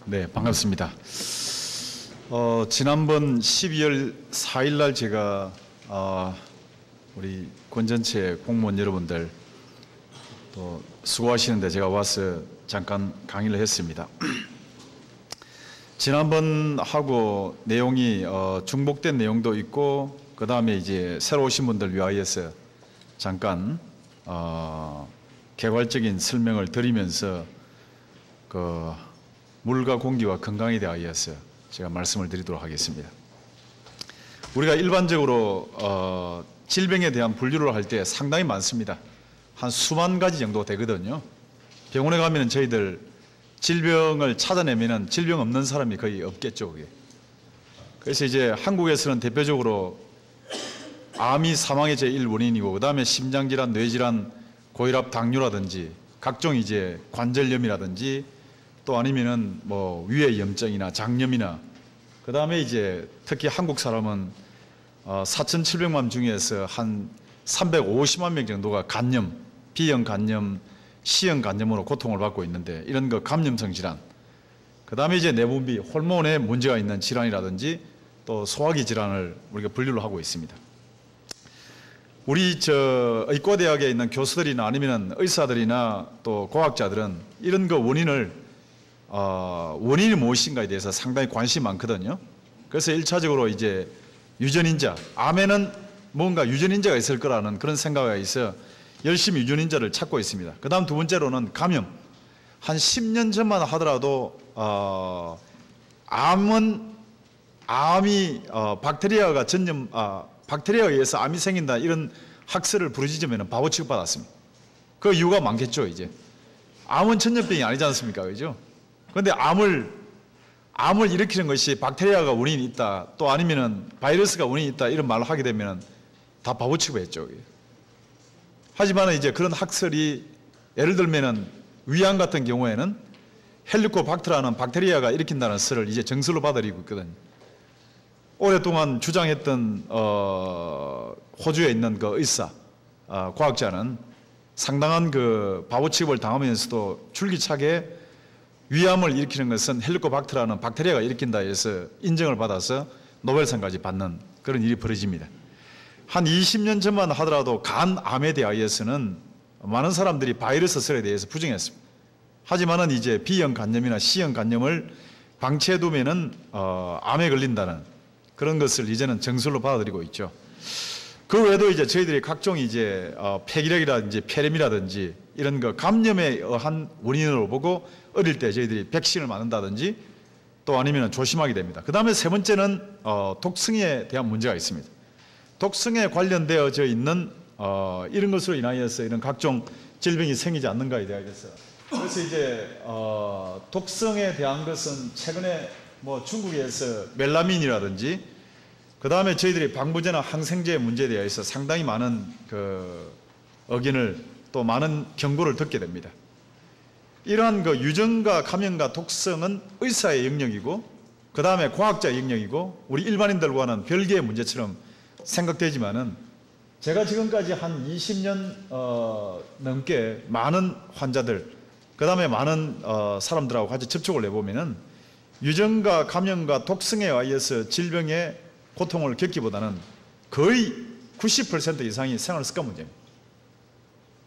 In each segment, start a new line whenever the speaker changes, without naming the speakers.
네, 반갑습니다. 지난번 12월 4일 날 제가 우리 건전체 공무원 여러분들 또 수고하시는데 제가 와서 잠깐 강의를 했습니다. 지난번 하고 내용이 중복된 내용도 있고 그 다음에 이제 새로 오신 분들 위하여서 잠깐 개괄적인 설명을 드리면서 그 물과 공기와 건강에 대하여서 제가 말씀을 드리도록 하겠습니다. 우리가 일반적으로 질병에 대한 분류를 할 때 상당히 많습니다. 한 수만 가지 정도 되거든요. 병원에 가면 저희들 질병을 찾아내면 질병 없는 사람이 거의 없겠죠. 그게. 그래서 이제 한국에서는 대표적으로 암이 사망의 제1 원인이고 그 다음에 심장질환, 뇌질환, 고혈압, 당뇨라든지 각종 이제 관절염이라든지 또 아니면은 뭐 위에 염증이나 장염이나 그 다음에 이제 특히 한국 사람은 4,700만 중에서 한 350만 명 정도가 간염, B형 간염, C형 간염으로 고통을 받고 있는데 이런 거 감염성 질환, 그 다음에 이제 내분비, 호르몬에 문제가 있는 질환이라든지 또 소화기 질환을 우리가 분류를 하고 있습니다. 우리 의과대학에 있는 교수들이나 아니면 의사들이나 또 과학자들은 이런 거 원인이 무엇인가에 대해서 상당히 관심이 많거든요. 그래서 1차적으로 이제 유전인자, 암에는 뭔가 유전인자가 있을 거라는 그런 생각에 있어 열심히 유전인자를 찾고 있습니다. 그 다음 두 번째로는 감염. 한 10년 전만 하더라도 암이 박테리아가 박테리아에 의해서 암이 생긴다 이런 학설을 부르짖으면 바보 취급받았습니다. 그 이유가 많겠죠. 이제 암은 전염병이 아니지 않습니까? 그죠? 그런데 암을 일으키는 것이 박테리아가 원인이 있다, 또 아니면은 바이러스가 원인이 있다 이런 말을 하게 되면 다 바보 취급했죠. 하지만 이제 그런 학설이 예를 들면은 위암 같은 경우에는 헬리코박터라는 박테리아가 일으킨다는 설을 이제 정설로 받아들이고 있거든요. 오랫동안 주장했던 호주에 있는 그 의사, 과학자는 상당한 그 바보 취급을 당하면서도 줄기차게 위암을 일으키는 것은 헬리코박터라는 박테리아가 일으킨다 해서 인정을 받아서 노벨상까지 받는 그런 일이 벌어집니다. 한 20년 전만 하더라도 간암에 대하여서는 많은 사람들이 바이러스 설에 대해서 부정했습니다. 하지만은 이제 B형 간염이나 C형 간염을 방치해두면은 암에 걸린다는 그런 것을 이제는 정설로 받아들이고 있죠. 그 외에도 이제 저희들이 각종 이제 폐기력이라든지 폐렴이라든지 이런 거 감염에 의한 원인으로 보고 어릴 때 저희들이 백신을 맞는다든지 또 아니면 조심하게 됩니다. 그 다음에 세 번째는 독성에 대한 문제가 있습니다. 독성에 관련되어져 있는 이런 것으로 인하여서 이런 각종 질병이 생기지 않는가에 대해서 그래서 이제 독성에 대한 것은 최근에 뭐 중국에서 멜라민이라든지 그 다음에 저희들이 방부제나 항생제 문제에 대해서 상당히 많은 그 의견을 또 많은 경고를 듣게 됩니다. 이러한 그 유전과 감염과 독성은 의사의 영역이고 그 다음에 과학자의 영역이고 우리 일반인들과는 별개의 문제처럼 생각되지만은 제가 지금까지 한 20년 넘게 많은 환자들 그 다음에 많은 사람들하고 같이 접촉을 해보면은 유전과 감염과 독성에 의해서 질병의 고통을 겪기보다는 거의 90% 이상이 생활 습관 문제입니다.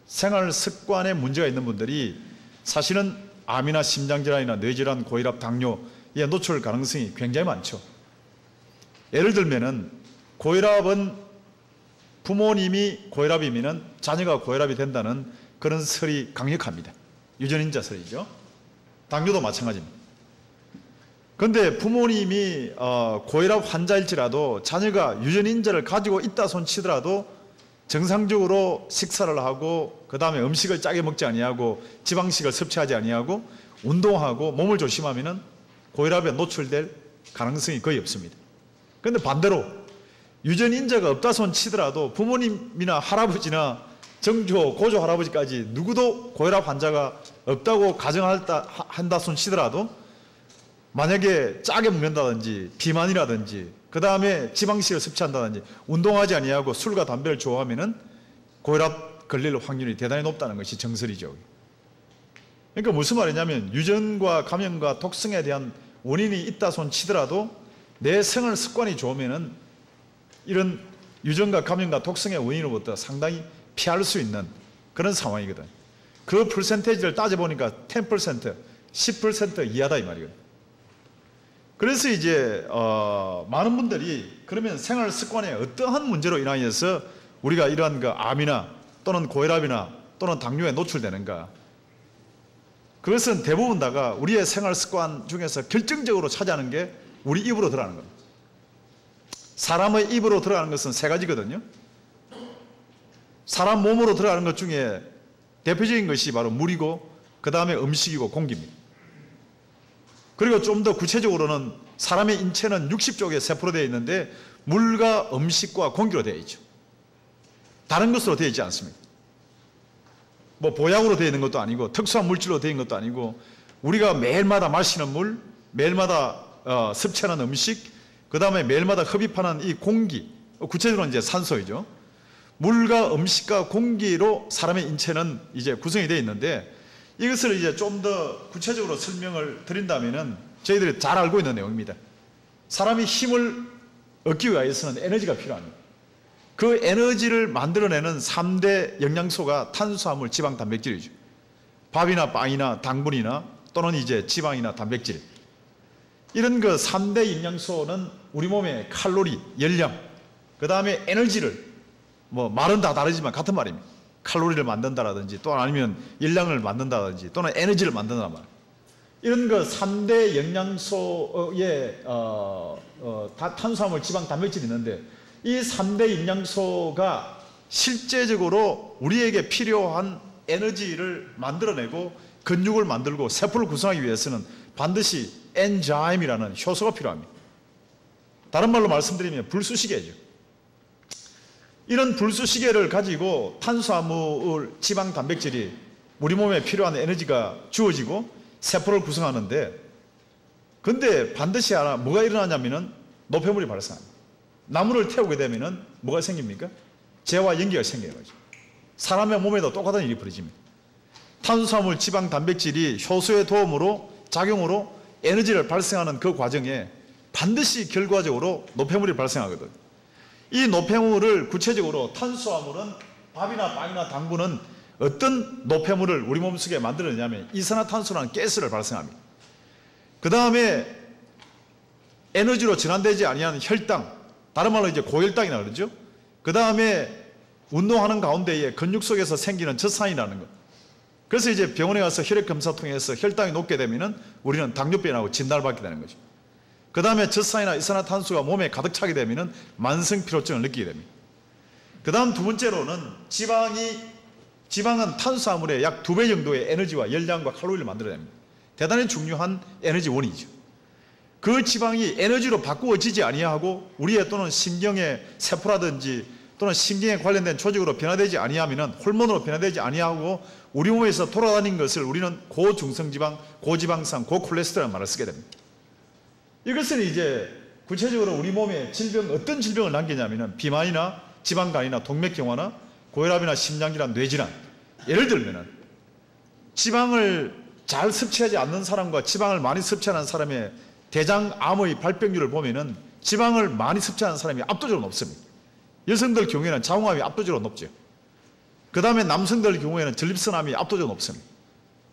생활 습관에 문제가 있는 분들이 사실은 암이나 심장질환이나 뇌질환, 고혈압, 당뇨에 노출 가능성이 굉장히 많죠. 예를 들면은 고혈압은 부모님이 고혈압이면은 자녀가 고혈압이 된다는 그런 설이 강력합니다. 유전인자 설이죠. 당뇨도 마찬가지입니다. 그런데 부모님이 고혈압 환자일지라도 자녀가 유전인자를 가지고 있다 손치더라도 정상적으로 식사를 하고 그 다음에 음식을 짜게 먹지 아니하고 지방식을 섭취하지 아니하고 운동하고 몸을 조심하면은 고혈압에 노출될 가능성이 거의 없습니다. 그런데 반대로 유전인자가 없다 손치더라도 부모님이나 할아버지나 정조, 고조 할아버지까지 누구도 고혈압 환자가 없다고 가정한다 손치더라도 만약에 짜게 먹는다든지 비만이라든지 그 다음에 지방식을 섭취한다든지 운동하지 아니하고 술과 담배를 좋아하면은 고혈압 걸릴 확률이 대단히 높다는 것이 정설이죠. 그러니까 무슨 말이냐면 유전과 감염과 독성에 대한 원인이 있다 손 치더라도 내 생활 습관이 좋으면은 이런 유전과 감염과 독성의 원인으로부터 상당히 피할 수 있는 그런 상황이거든. 그 퍼센테이지를 따져보니까 10%, 10% 이하다 이 말이거든. 그래서 이제 많은 분들이 그러면 생활 습관에 어떠한 문제로 인하여서 우리가 이러한 그 암이나 또는 고혈압이나 또는 당뇨에 노출되는가? 그것은 대부분 다가 우리의 생활 습관 중에서 결정적으로 차지하는 게 우리 입으로 들어가는 겁니다. 사람의 입으로 들어가는 것은 세 가지거든요. 사람 몸으로 들어가는 것 중에 대표적인 것이 바로 물이고 그 다음에 음식이고 공기입니다. 그리고 좀 더 구체적으로는 사람의 인체는 60쪽에 세포로 되어 있는데 물과 음식과 공기로 되어 있죠. 다른 것으로 되어 있지 않습니다. 뭐 보약으로 되어 있는 것도 아니고 특수한 물질로 되어 있는 것도 아니고 우리가 매일마다 마시는 물, 매일마다 섭취하는 음식, 그 다음에 매일마다 흡입하는 이 공기, 구체적으로는 이제 산소이죠. 물과 음식과 공기로 사람의 인체는 이제 구성이 되어 있는데 이것을 이제 좀 더 구체적으로 설명을 드린다면은 저희들이 잘 알고 있는 내용입니다. 사람이 힘을 얻기 위해서는 에너지가 필요합니다. 그 에너지를 만들어내는 3대 영양소가 탄수화물, 지방, 단백질이죠. 밥이나 빵이나 당분이나 또는 이제 지방이나 단백질. 이런 그 3대 영양소는 우리 몸의 칼로리, 열량, 그 다음에 에너지를 뭐 말은 다 다르지만 같은 말입니다. 칼로리를 만든다라든지 또 아니면 열량을 만든다든지 또는 에너지를 만든다는 말. 이런 그 3대 영양소의 탄수화물, 지방, 단백질이 있는데 이 3대 영양소가 실제적으로 우리에게 필요한 에너지를 만들어내고 근육을 만들고 세포를 구성하기 위해서는 반드시 엔자임이라는 효소가 필요합니다. 다른 말로 말씀드리면 불수시개죠. 이런 불수시개를 가지고 탄수화물, 지방, 단백질이 우리 몸에 필요한 에너지가 주어지고 세포를 구성하는데 근데 반드시 뭐가 일어나냐면은 노폐물이 발생합니다. 나무를 태우게 되면은 뭐가 생깁니까? 재와 연기가 생겨요. 사람의 몸에도 똑같은 일이 벌어집니다. 탄수화물, 지방, 단백질이 효소의 도움으로 작용으로 에너지를 발생하는 그 과정에 반드시 결과적으로 노폐물이 발생하거든요. 이 노폐물을 구체적으로 탄수화물은 밥이나 빵이나 당분은 어떤 노폐물을 우리 몸속에 만들어내냐면 이산화탄소라는 가스를 발생합니다. 그 다음에 에너지로 전환되지 아니하는 혈당, 다른 말로 이제 고혈당이라고 그러죠. 그 다음에 운동하는 가운데에 근육 속에서 생기는 젖산이라는 것. 그래서 이제 병원에 가서 혈액 검사 통해서 혈당이 높게 되면은 우리는 당뇨병이라고 진단을 받게 되는 거죠. 그 다음에 젖산이나 이산화탄소가 몸에 가득 차게 되면 만성 피로증을 느끼게 됩니다. 그 다음 두 번째로는 지방은 탄수화물의 약 2배 정도의 에너지와 열량과 칼로리를 만들어냅니다. 대단히 중요한 에너지 원이죠. 그 지방이 에너지로 바꾸어지지 아니하고 우리의 또는 신경의 세포라든지 또는 신경에 관련된 조직으로 변화되지 아니하면 호르몬으로 변화되지 아니하고 우리 몸에서 돌아다니는 것을 우리는 고중성지방, 고지방산, 고콜레스테롤이라는 말을 쓰게 됩니다. 이것은 이제 구체적으로 우리 몸에 어떤 질병을 남기냐면 비만이나 지방간이나 동맥경화나 고혈압이나 심장질환, 뇌질환. 예를 들면은 지방을 잘 섭취하지 않는 사람과 지방을 많이 섭취하는 사람의 대장암의 발병률을 보면은 지방을 많이 섭취하는 사람이 압도적으로 높습니다. 여성들 경우에는 자궁암이 압도적으로 높죠. 그 다음에 남성들 경우에는 전립선암이 압도적으로 높습니다.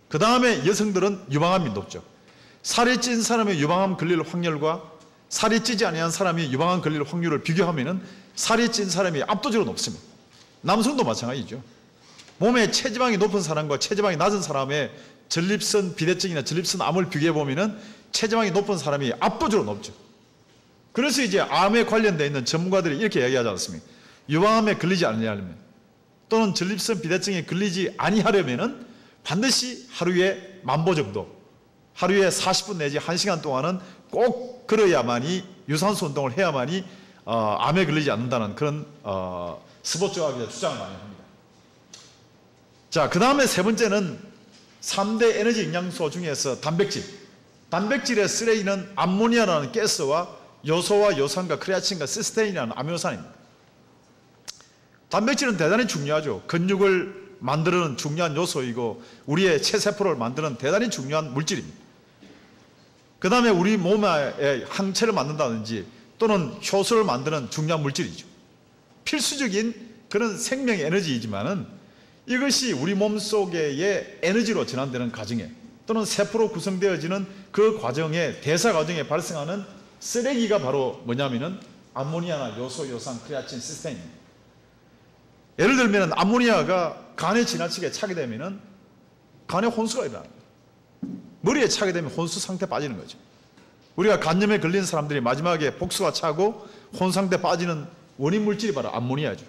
그 다음에 여성들은 유방암이 높죠. 살이 찐 사람의 유방암 걸릴 확률과 살이 찌지 아니한 사람이 유방암 걸릴 확률을 비교하면은 살이 찐 사람이 압도적으로 높습니다. 남성도 마찬가지죠. 몸에 체지방이 높은 사람과 체지방이 낮은 사람의 전립선 비대증이나 전립선 암을 비교해 보면은 체지방이 높은 사람이 압도적으로 높죠. 그래서 이제 암에 관련되어 있는 전문가들이 이렇게 이야기하지 않습니까? 유방암에 걸리지 않으려면 또는 전립선 비대증에 걸리지 아니하려면은 반드시 하루에 10,000보 정도, 하루에 40분 내지 1시간 동안은 꼭 걸어야만이 유산소 운동을 해야만이 암에 걸리지 않는다는 그런 스포츠학에서 주장을 많이 합니다. 자, 그 다음에 세 번째는 3대 에너지 영양소 중에서 단백질. 단백질의 쓰레기는 암모니아라는 가스와 요소와 요산과 크레아틴과 시스테인이라는 아미노산입니다. 단백질은 대단히 중요하죠. 근육을 만드는 중요한 요소이고 우리의 체세포를 만드는 대단히 중요한 물질입니다. 그 다음에 우리 몸에 항체를 만든다든지 또는 효소를 만드는 중요한 물질이죠. 필수적인 그런 생명의 에너지이지만은 이것이 우리 몸 속의 에너지로 전환되는 과정에 또는 세포로 구성되어지는 그 과정에 대사 과정에 발생하는 쓰레기가 바로 뭐냐면은 암모니아나 요소, 요산, 크레아틴, 시스테인입니다. 예를 들면 암모니아가 간에 지나치게 차게 되면은 간에 혼수가 일어납니다. 머리에 차게 되면 혼수 상태 빠지는 거죠. 우리가 간염에 걸린 사람들이 마지막에 복수가 차고 혼 상태 빠지는 원인 물질이 바로 암모니아죠.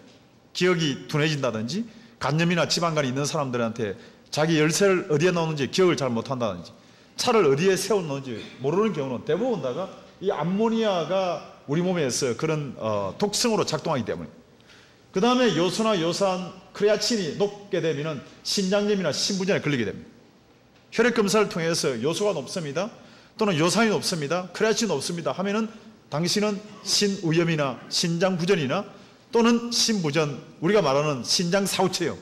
기억이 둔해진다든지 간염이나 지방간이 있는 사람들한테 자기 열쇠를 어디에 넣는지 기억을 잘 못한다든지 차를 어디에 세워놓는지 모르는 경우는 대부분 다가 이 암모니아가 우리 몸에서 그런 독성으로 작동하기 때문에 그 다음에 요소나 요산, 크레아틴이 높게 되면 신장염이나 신부전에 걸리게 됩니다. 혈액검사를 통해서 요소가 높습니다. 또는 요산이 높습니다. 크레아틴이 높습니다. 하면은 당신은 신우염이나 신장부전이나 또는 신부전, 우리가 말하는 신장사후체형,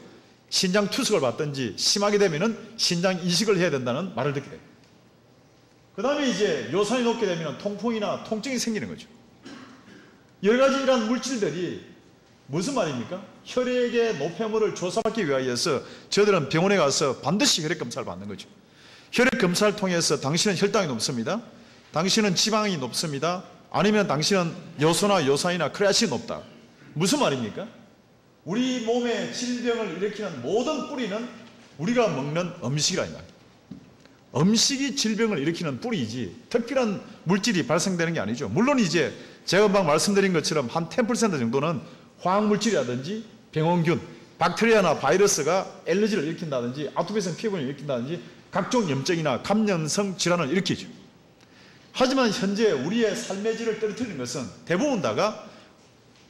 신장투석을 받든지 심하게 되면은 신장 이식을 해야 된다는 말을 듣게 됩니다. 그 다음에 이제 요산이 높게 되면 통풍이나 통증이 생기는 거죠. 여러 가지 이런 물질들이 무슨 말입니까? 혈액의 노폐물을 조사받기 위하여서 저희들은 병원에 가서 반드시 혈액검사를 받는 거죠. 혈액검사를 통해서 당신은 혈당이 높습니다. 당신은 지방이 높습니다. 아니면 당신은 요소나 요산이나 크레아틴이 높다. 무슨 말입니까? 우리 몸의 질병을 일으키는 모든 뿌리는 우리가 먹는 음식이라 이 말이에요. 음식이 질병을 일으키는 뿌리이지 특별한 물질이 발생되는 게 아니죠. 물론 이제 제가 막 말씀드린 것처럼 한 10% 정도는 화학물질이라든지 병원균, 박테리아나 바이러스가 알러지를 일으킨다든지 아토피성 피부를 일으킨다든지 각종 염증이나 감염성 질환을 일으키죠. 하지만 현재 우리의 삶의 질을 떨어뜨리는 것은 대부분 다가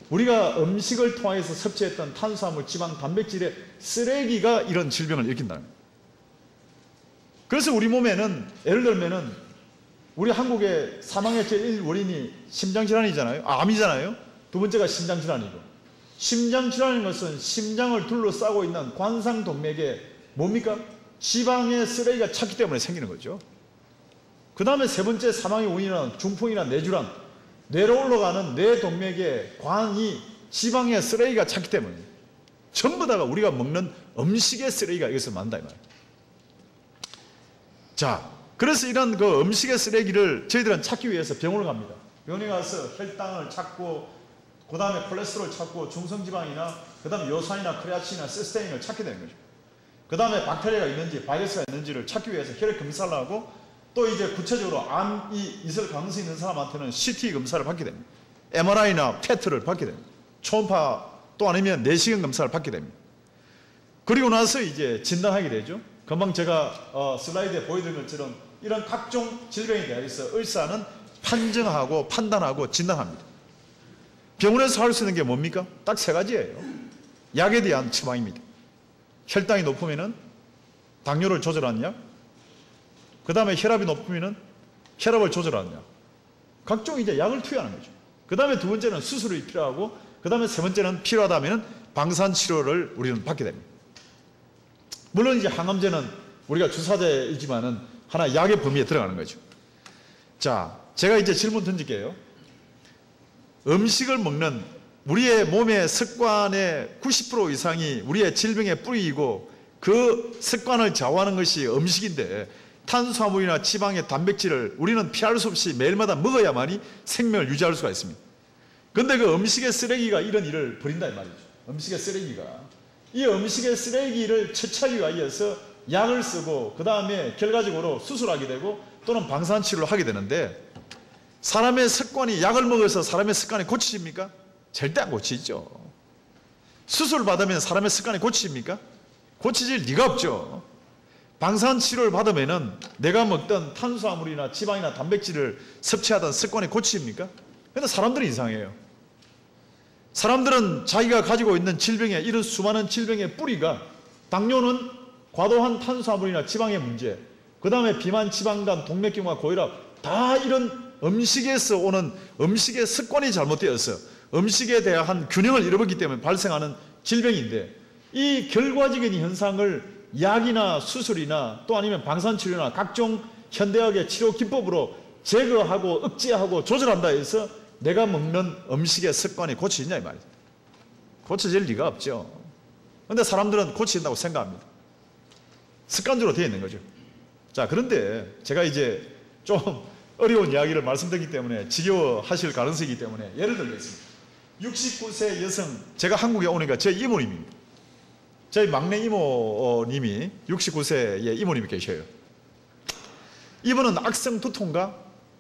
우리가 음식을 통해서 섭취했던 탄수화물, 지방, 단백질의 쓰레기가 이런 질병을 일으킨다는 거예요. 그래서 우리 몸에는 예를 들면은 우리 한국의 사망의 제1 원인이 심장질환이잖아요. 암이잖아요. 두 번째가 심장질환이고, 심장질환인 것은 심장을 둘러싸고 있는 관상동맥에 뭡니까? 지방의 쓰레기가 찼기 때문에 생기는 거죠. 그 다음에 세 번째 사망의 원인은 중풍이나 뇌질환, 뇌로 올라가는 뇌동맥에 관이 지방의 쓰레기가 찼기 때문에 전부 다가 우리가 먹는 음식의 쓰레기가 이것을 만든다 이 말이에요. 자, 그래서 이런 그 음식의 쓰레기를 저희들은 찾기 위해서 병원을 갑니다. 병원에 가서 혈당을 찾고 그 다음에 콜레스테롤을 찾고 중성지방이나 그 다음에 요산이나 크레아틴이나 시스테인을 찾게 되는 거죠. 그 다음에 박테리아가 있는지 바이러스가 있는지를 찾기 위해서 혈액 검사를 하고 또 이제 구체적으로 암이 있을 가능성이 있는 사람한테는 CT 검사를 받게 됩니다. MRI나 PET를 받게 됩니다. 초음파 또 아니면 내시경 검사를 받게 됩니다. 그리고 나서 이제 진단하게 되죠. 금방 제가 슬라이드에 보여드린 것처럼 이런 각종 질병에 대해서 의사는 판정하고 판단하고 진단합니다. 병원에서 할 수 있는 게 뭡니까? 딱 세 가지예요. 약에 대한 처방입니다. 혈당이 높으면은 당뇨를 조절하는 약, 그 다음에 혈압이 높으면은 혈압을 조절하는 약, 각종 이제 약을 투여하는 거죠. 그 다음에 두 번째는 수술이 필요하고, 그 다음에 세 번째는 필요하다면은 방사선 치료를 우리는 받게 됩니다. 물론 이제 항암제는 우리가 주사제이지만은 하나 약의 범위에 들어가는 거죠. 자, 제가 이제 질문 던질게요. 음식을 먹는 우리의 몸의 습관의 90% 이상이 우리의 질병의 뿌리이고 그 습관을 좌우하는 것이 음식인데 탄수화물이나 지방의 단백질을 우리는 피할 수 없이 매일마다 먹어야만이 생명을 유지할 수가 있습니다. 그런데 그 음식의 쓰레기가 이런 일을 벌인다 이 말이죠. 음식의 쓰레기가 이 음식의 쓰레기를 처치하기 위해서 약을 쓰고 그 다음에 결과적으로 수술하게 되고 또는 방사선 치료를 하게 되는데 사람의 습관이 약을 먹어서 사람의 습관이 고치십니까? 절대 안 고치죠. 수술을 받으면 사람의 습관이 고치십니까? 고치질 리가 없죠. 방사선 치료를 받으면 내가 먹던 탄수화물이나 지방이나 단백질을 섭취하던 습관이 고치십니까? 그런데 사람들은 이상해요. 사람들은 자기가 가지고 있는 질병의 이런 수많은 질병의 뿌리가 당뇨는 과도한 탄수화물이나 지방의 문제, 그 다음에 비만, 지방간, 동맥경화, 고혈압 다 이런 음식에서 오는 음식의 습관이 잘못되어서 음식에 대한 균형을 잃어버리기 때문에 발생하는 질병인데 이 결과적인 현상을 약이나 수술이나 또 아니면 방사치료나 각종 현대학의 치료 기법으로 제거하고 억제하고 조절한다 해서 내가 먹는 음식의 습관이 고쳐지냐 이 말이에요. 고쳐질 리가 없죠. 그런데 사람들은 고쳐진다고 생각합니다. 습관적으로 되어 있는 거죠. 자, 그런데 제가 이제 좀 어려운 이야기를 말씀드리기 때문에 지겨워하실 가능성이 있기 때문에 예를 들겠습니다. 69세 여성, 제가 한국에 오니까 제 이모님입니다. 저희 막내 이모님이 69세의 이모님이 계셔요. 이분은 악성 두통과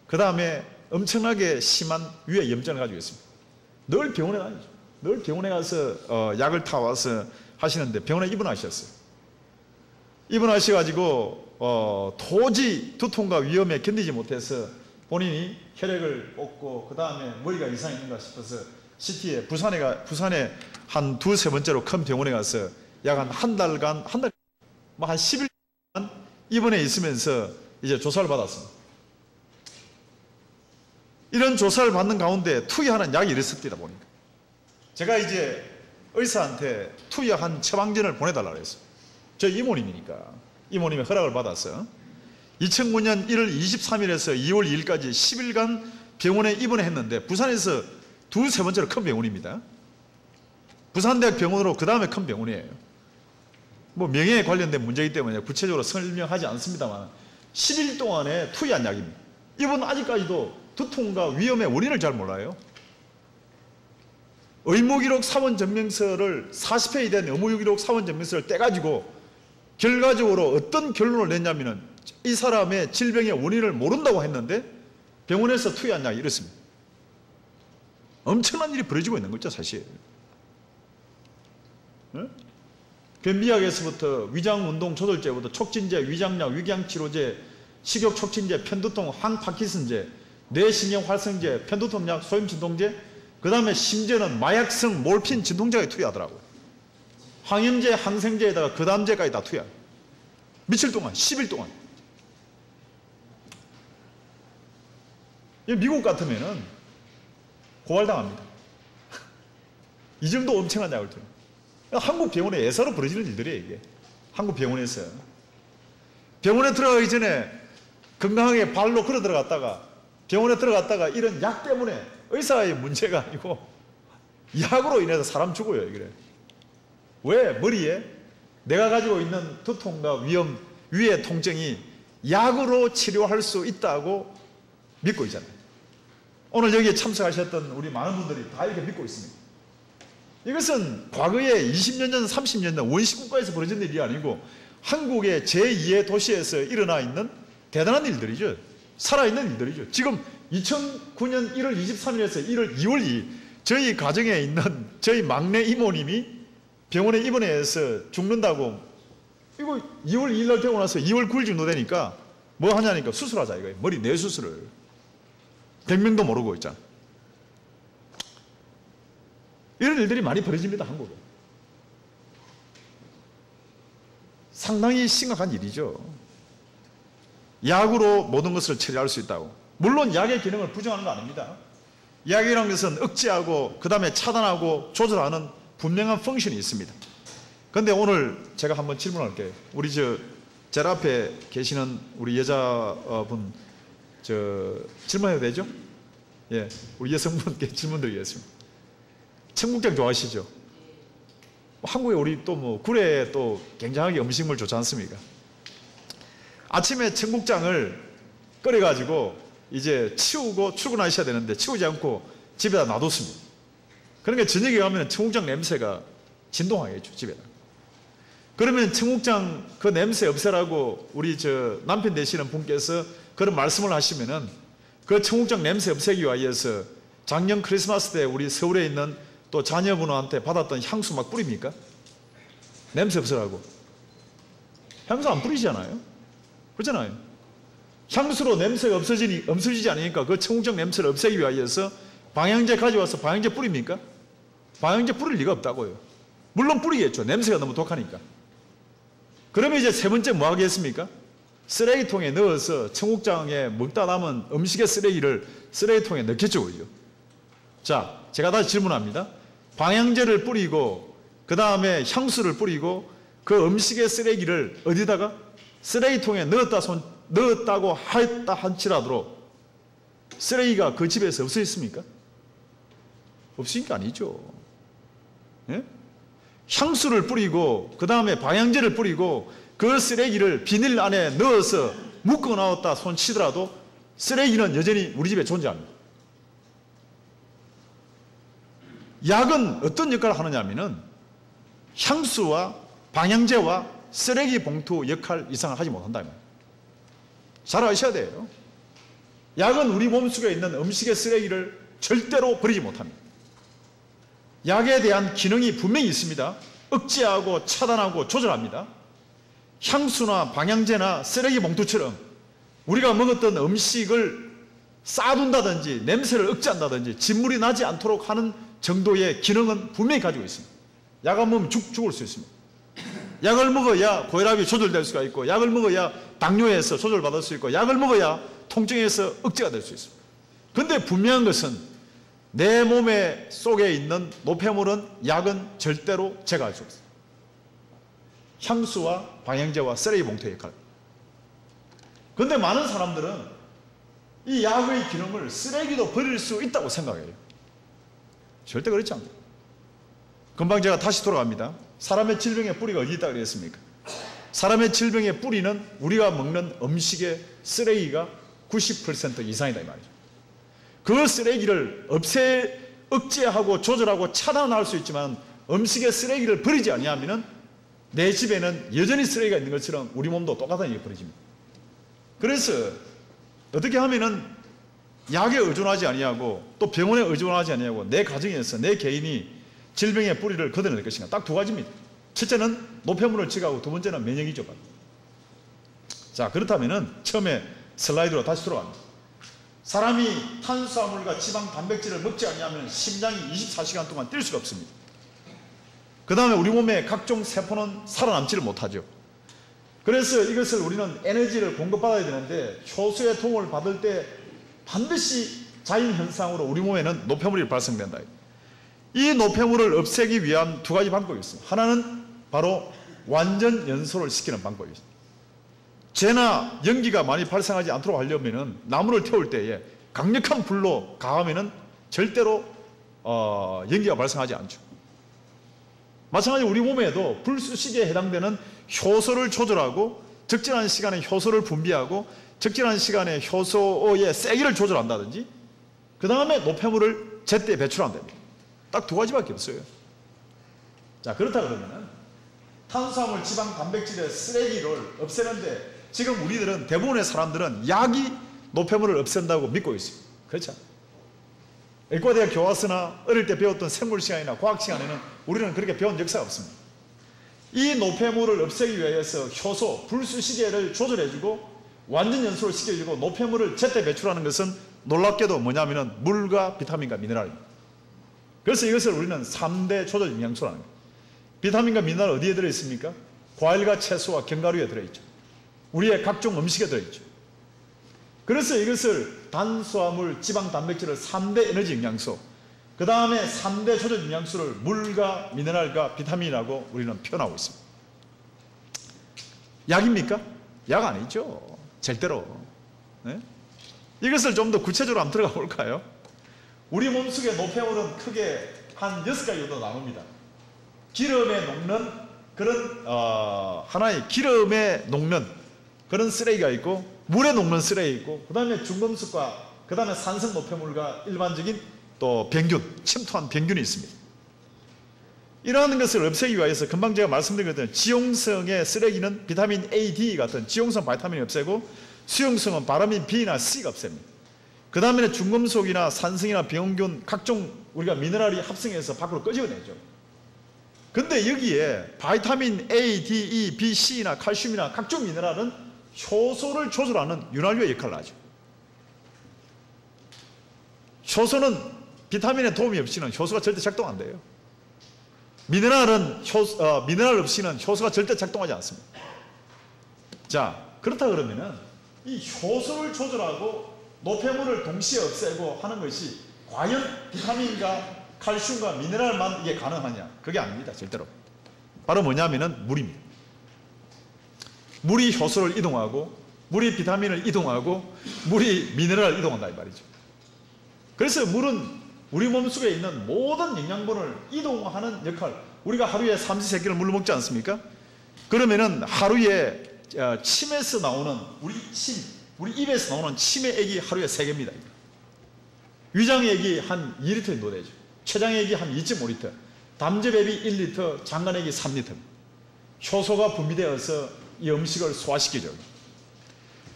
그 다음에 엄청나게 심한 위에 염증을 가지고 있습니다. 늘 병원에 다니죠. 늘 병원에 가서 약을 타와서 하시는데 병원에 입원하셨어요. 입원하셔가지고 도저히 두통과 위험에 견디지 못해서 본인이 혈액을 뽑고 그 다음에 머리가 이상이 있는가 싶어서 CT에 부산에 한 두세 번째로 큰 병원에 가서 약 한 달간 한 10일 동안 입원해 있으면서 이제 조사를 받았습니다. 이런 조사를 받는 가운데 투여하는 약이 있었다 보니까 제가 이제 의사한테 투여한 처방전을 보내달라고 했어요. 저 이모님이니까 이모님의 허락을 받아서 2009년 1월 23일에서 2월 2일까지 10일간 병원에 입원했는데 부산에서 두세 번째로 큰 병원입니다. 부산대학 병원으로 그 다음에 큰 병원이에요. 뭐 명예에 관련된 문제이기 때문에 구체적으로 설명하지 않습니다만 10일 동안에 투여한 약입니다. 이분은 아직까지도 두통과 위험의 원인을 잘 몰라요. 의무기록 사원증명서를 40회에 대한 의무기록 사원증명서를 떼가지고 결과적으로 어떤 결론을 냈냐면은 이 사람의 질병의 원인을 모른다고 했는데 병원에서 투여한 약이 이렇습니다. 엄청난 일이 벌어지고 있는 거죠, 사실. 네? 변비약에서부터 위장운동 조절제부터 촉진제, 위장약, 위궤양치료제, 식욕촉진제, 편두통, 항파킨슨제, 뇌신경활성제, 편두통약, 소염진통제, 그 다음에 심지어는 마약성 몰핀 진통제에 투여하더라고요. 항염제, 항생제에다가 거담제까지 다 투여. 며칠 동안, 10일 동안. 미국 같으면은 고발당합니다. 이 정도 엄청난 약을 투여. 한국 병원에 예사로 벌어지는 일들이에요, 이게. 한국 병원에서. 병원에 들어가기 전에 건강하게 발로 걸어 들어갔다가 병원에 들어갔다가 이런 약 때문에 의사의 문제가 아니고 약으로 인해서 사람 죽어요, 이게. 왜? 머리에 내가 가지고 있는 두통과 위험, 위의 통증이 약으로 치료할 수 있다고 믿고 있잖아요. 오늘 여기에 참석하셨던 우리 많은 분들이 다 이렇게 믿고 있습니다. 이것은 과거에 20년 전, 30년 전 원시국가에서 벌어진 일이 아니고 한국의 제2의 도시에서 일어나 있는 대단한 일들이죠. 살아있는 일들이죠. 지금 2009년 1월 23일에서 2월 2일 저희 가정에 있는 저희 막내 이모님이 병원에 입원해서 죽는다고 이거 2월 2일 날 되고 나서 2월 9일 정도 되니까 뭐 하냐니까 수술하자 이거예요. 머리 뇌수술을. 100명도 모르고 있잖아. 이런 일들이 많이 벌어집니다, 한국에. 상당히 심각한 일이죠. 약으로 모든 것을 처리할 수 있다고. 물론 약의 기능을 부정하는 거 아닙니다. 약이라는 것은 억제하고 그 다음에 차단하고 조절하는 분명한 펑션이 있습니다. 그런데 오늘 제가 한번 질문할게요. 우리 제 앞에 계시는 우리 여자분 질문해도 되죠? 예, 우리 여성분께 질문 드리겠습니다. 청국장 좋아하시죠? 한국에 우리 또 뭐 굴에 또 굉장하게 음식물 좋지 않습니까? 아침에 청국장을 끓여가지고 이제 치우고 출근하셔야 되는데 치우지 않고 집에다 놔뒀습니다. 그러니까 저녁에 가면 청국장 냄새가 진동하겠죠, 집에다. 그러면 청국장 그 냄새 없애라고 우리 남편 되시는 분께서 그런 말씀을 하시면은 그 청국장 냄새 없애기 위해서 작년 크리스마스 때 우리 서울에 있는 또 자녀분한테 받았던 향수 막 뿌립니까? 냄새 없애라고. 향수 안 뿌리잖아요. 그렇잖아요. 향수로 냄새가 없어지지 않으니까 그 청국장 냄새를 없애기 위해서 방향제 가져와서 방향제 뿌립니까? 방향제 뿌릴 리가 없다고요. 물론 뿌리겠죠. 냄새가 너무 독하니까. 그러면 이제 세 번째 뭐 하겠습니까? 쓰레기통에 넣어서 청국장에 먹다 남은 음식의 쓰레기를 쓰레기통에 넣겠죠, 그죠? 자, 제가 다시 질문합니다. 방향제를 뿌리고 그 다음에 향수를 뿌리고 그 음식의 쓰레기를 어디다가 쓰레기통에 넣었다고 했다 한치라도 쓰레기가 그 집에서 없어졌습니까? 없으니까 아니죠. 예? 향수를 뿌리고 그 다음에 방향제를 뿌리고 그 쓰레기를 비닐 안에 넣어서 묶어 나왔다 손 치더라도 쓰레기는 여전히 우리 집에 존재합니다. 약은 어떤 역할을 하느냐 하면은 향수와 방향제와 쓰레기 봉투 역할 이상을 하지 못한다. 잘 아셔야 돼요. 약은 우리 몸속에 있는 음식의 쓰레기를 절대로 버리지 못합니다. 약에 대한 기능이 분명히 있습니다. 억제하고 차단하고 조절합니다. 향수나 방향제나 쓰레기 봉투처럼 우리가 먹었던 음식을 쌓아둔다든지 냄새를 억제한다든지 진물이 나지 않도록 하는 정도의 기능은 분명히 가지고 있습니다. 약 안 먹으면 죽을 수 있습니다. 약을 먹어야 고혈압이 조절될 수가 있고 약을 먹어야 당뇨에서 조절받을 수 있고 약을 먹어야 통증에서 억제가 될 수 있습니다. 그런데 분명한 것은 내 몸에 속에 있는 노폐물은 약은 절대로 제거할 수 없습니다. 향수와 방향제와 쓰레기 봉투의 역할. 그런데 많은 사람들은 이 약의 기능을 쓰레기도 버릴 수 있다고 생각해요. 절대 그렇지 않습니다. 금방 제가 다시 돌아갑니다. 사람의 질병의 뿌리가 어디 있다고 그랬습니까? 사람의 질병의 뿌리는 우리가 먹는 음식의 쓰레기가 90% 이상이다 이 말이죠. 그 쓰레기를 억제하고 조절하고 차단할 수 있지만 음식의 쓰레기를 버리지 아니하면 내 집에는 여전히 쓰레기가 있는 것처럼 우리 몸도 똑같은 일이 벌어집니다. 그래서 어떻게 하면은 약에 의존하지 아니하고 또 병원에 의존하지 아니하고 내 가정에서 내 개인이 질병의 뿌리를 걷어낼 것인가? 딱 두 가지입니다. 첫째는 노폐물을 제거하고 두 번째는 면역이죠. 자, 그렇다면은 처음에 슬라이드로 다시 돌아갑니다. 사람이 탄수화물과 지방, 단백질을 먹지 않으면 심장이 24시간 동안 뛸 수가 없습니다. 그 다음에 우리 몸의 각종 세포는 살아남지를 못하죠. 그래서 이것을 우리는 에너지를 공급받아야 되는데 효소의 도움을 받을 때 반드시 자연현상으로 우리 몸에는 노폐물이 발생된다. 이 노폐물을 없애기 위한 두 가지 방법이 있습니다. 하나는 바로 완전 연소를 시키는 방법이 있습니다. 재나 연기가 많이 발생하지 않도록 하려면 나무를 태울 때에 강력한 불로 가하면 절대로 연기가 발생하지 않죠. 마찬가지로 우리 몸에도 불쑤시개에 해당되는 효소를 조절하고 적절한 시간에 효소를 분비하고 적절한 시간에 효소의 세기를 조절한다든지 그 다음에 노폐물을 제때 배출한답니다. 딱 두 가지밖에 없어요. 자, 그렇다 그러면 탄수화물, 지방, 단백질의 쓰레기를 없애는데 지금 우리들은 대부분의 사람들은 약이 노폐물을 없앤다고 믿고 있어요. 그렇죠? 의과대학 교과서나 어릴 때 배웠던 생물 시간이나 과학 시간에는 우리는 그렇게 배운 역사가 없습니다. 이 노폐물을 없애기 위해서 효소, 불쑤시개를 조절해주고 완전 연소를 시켜주고 노폐물을 제때 배출하는 것은 놀랍게도 뭐냐면은 물과 비타민과 미네랄입니다. 그래서 이것을 우리는 3대 조절 영양소라는 거예요. 비타민과 미네랄 어디에 들어있습니까? 과일과 채소와 견과류에 들어있죠. 우리의 각종 음식에 들어있죠. 그래서 이것을 탄수화물, 지방, 단백질을 3대 에너지 영양소, 그 다음에 3대 조절 영양소를 물과 미네랄과 비타민이라고 우리는 표현하고 있습니다. 약입니까? 약 아니죠. 절대로. 네? 이것을 좀 더 구체적으로 한번 들어가 볼까요? 우리 몸속의 노폐물은 크게 한 6가지 정도 나눕니다. 기름에 녹는 그런 하나의 기름에 녹는 그런 쓰레기가 있고 물에 녹는 쓰레기 있고 그 다음에 중금속과 그 다음에 산성 노폐물과 일반적인 또 병균, 침투한 병균이 있습니다. 이러한 것을 없애기 위해서 금방 제가 말씀드린 것처럼 지용성의 쓰레기는 비타민 A, D 같은 지용성 바이타민이 없애고 수용성은 비타민 B나 C가 없앱니다. 그 다음에는 중금속이나 산성이나 병균 각종 우리가 미네랄이 합성해서 밖으로 끄집어내죠. 근데 여기에 바이타민 A, D, E, B, C나 칼슘이나 각종 미네랄은 효소를 조절하는 윤활유의 역할을 하죠. 효소는 비타민의 도움이 없이는 효소가 절대 작동 안 돼요. 미네랄은 미네랄 없이는 효소가 절대 작동하지 않습니다. 자, 그렇다 그러면은 이 효소를 조절하고 노폐물을 동시에 없애고 하는 것이 과연 비타민과 칼슘과 미네랄만 이게 가능하냐? 그게 아닙니다. 절대로. 바로 뭐냐면은 물입니다. 물이 효소를 이동하고, 물이 비타민을 이동하고, 물이 미네랄을 이동한다 이 말이죠. 그래서 물은 우리 몸속에 있는 모든 영양분을 이동하는 역할, 우리가 하루에 삼시세끼를 물을 먹지 않습니까? 그러면은 하루에 침에서 나오는 우리 입에서 나오는 침의 액이 하루에 3개입니다. 위장액이 한 2리터 정도 되죠. 췌장액이 한 2.5리터, 담즙액이 1리터, 장간액이 3리터. 효소가 분비되어서 이 음식을 소화시키죠.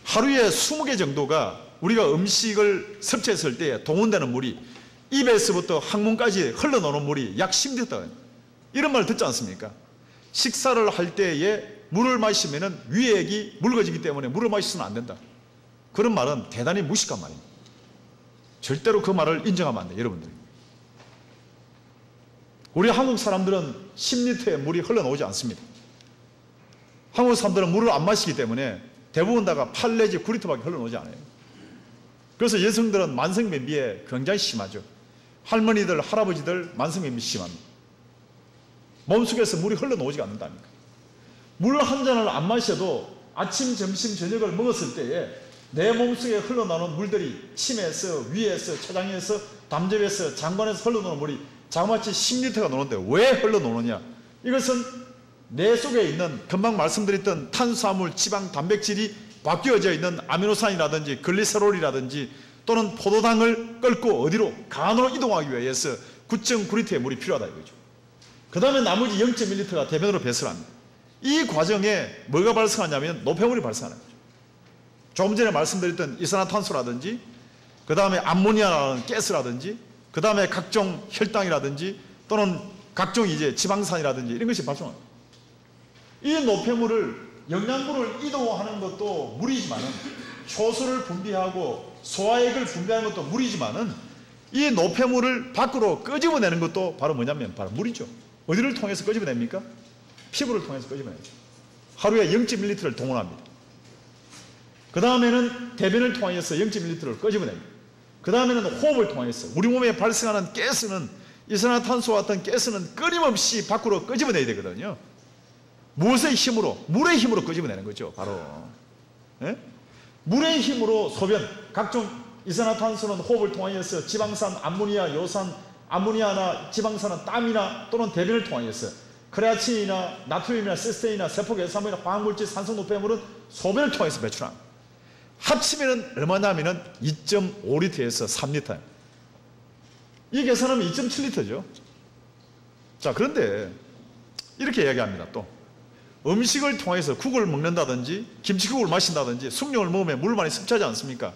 하루에 20개 정도가 우리가 음식을 섭취했을 때 동원되는 물이 입에서부터 항문까지 흘러나오는 물이 약 10리터. 이런 말 듣지 않습니까? 식사를 할 때에 물을 마시면 위액이 묽어지기 때문에 물을 마시서는 안 된다. 그런 말은 대단히 무식한 말입니다. 절대로 그 말을 인정하면 안 돼요, 여러분들. 우리 한국 사람들은 10리터의 물이 흘러나오지 않습니다. 한국 사람들은 물을 안 마시기 때문에 대부분 다가 8 내지 9리터밖에 흘러나오지 않아요. 그래서 여성들은 만성변비에 굉장히 심하죠. 할머니들, 할아버지들 만성변비 심합니다. 몸속에서 물이 흘러나오지가 않는다니까. 물 한 잔을 안 마셔도 아침, 점심, 저녁을 먹었을 때에 내 몸속에 흘러나오는 물들이 침에서, 위에서, 췌장에서, 담즙에서, 장관에서 흘러나오는 물이 자그마치 10리터가 나오는데 왜 흘러나오느냐? 이것은 내 속에 있는 금방 말씀드렸던 탄수화물, 지방, 단백질이 바뀌어져 있는 아미노산이라든지 글리세롤이라든지 또는 포도당을 끓고 어디로? 간으로 이동하기 위해서 9.9리터의 물이 필요하다 이거죠. 그 다음에 나머지 0.1리터가 대변으로 배설을 합니다. 이 과정에 뭐가 발생하냐면 노폐물이 발생하는 거죠. 조금 전에 말씀드렸던 이산화탄소라든지 그 다음에 암모니아라는 가스라든지 그 다음에 각종 혈당이라든지 또는 각종 이제 지방산이라든지 이런 것이 발생합니다. 이 노폐물을 영양분을 이동하는 것도 물이지만은 효소를 분비하고 소화액을 분비하는 것도 물이지만은 이 노폐물을 밖으로 끄집어내는 것도 바로 뭐냐면 바로 물이죠. 어디를 통해서 끄집어냅니까? 피부를 통해서 끄집어내죠. 하루에 0.1리터를 동원합니다. 그 다음에는 대변을 통해서 0.1리터를 끄집어냅니다. 그 다음에는 호흡을 통해서 우리 몸에 발생하는 가스는 이산화탄소와 같은 가스는 끊임없이 밖으로 끄집어내야 되거든요. 무엇의 힘으로? 물의 힘으로 끄집어내는 거죠. 바로 예? 물의 힘으로 소변, 각종 이산화탄소는 호흡을 통하여서 지방산, 암모니아, 요산, 암모니아나 지방산은 땀이나 또는 대변을 통하여서 크레아틴이나 나트륨이나 시스테인이나 세포개산물이나 화학물질, 산소 노폐물은 소변을 통해서 배출합니다. 합치면 얼마냐면은 2.5리터에서 3리터. 이 계산하면 2.7리터죠. 자, 그런데 이렇게 이야기합니다. 또 음식을 통해서 국을 먹는다든지 김치국을 마신다든지 숭늉을 먹으면 물 많이 섭취하지 않습니까?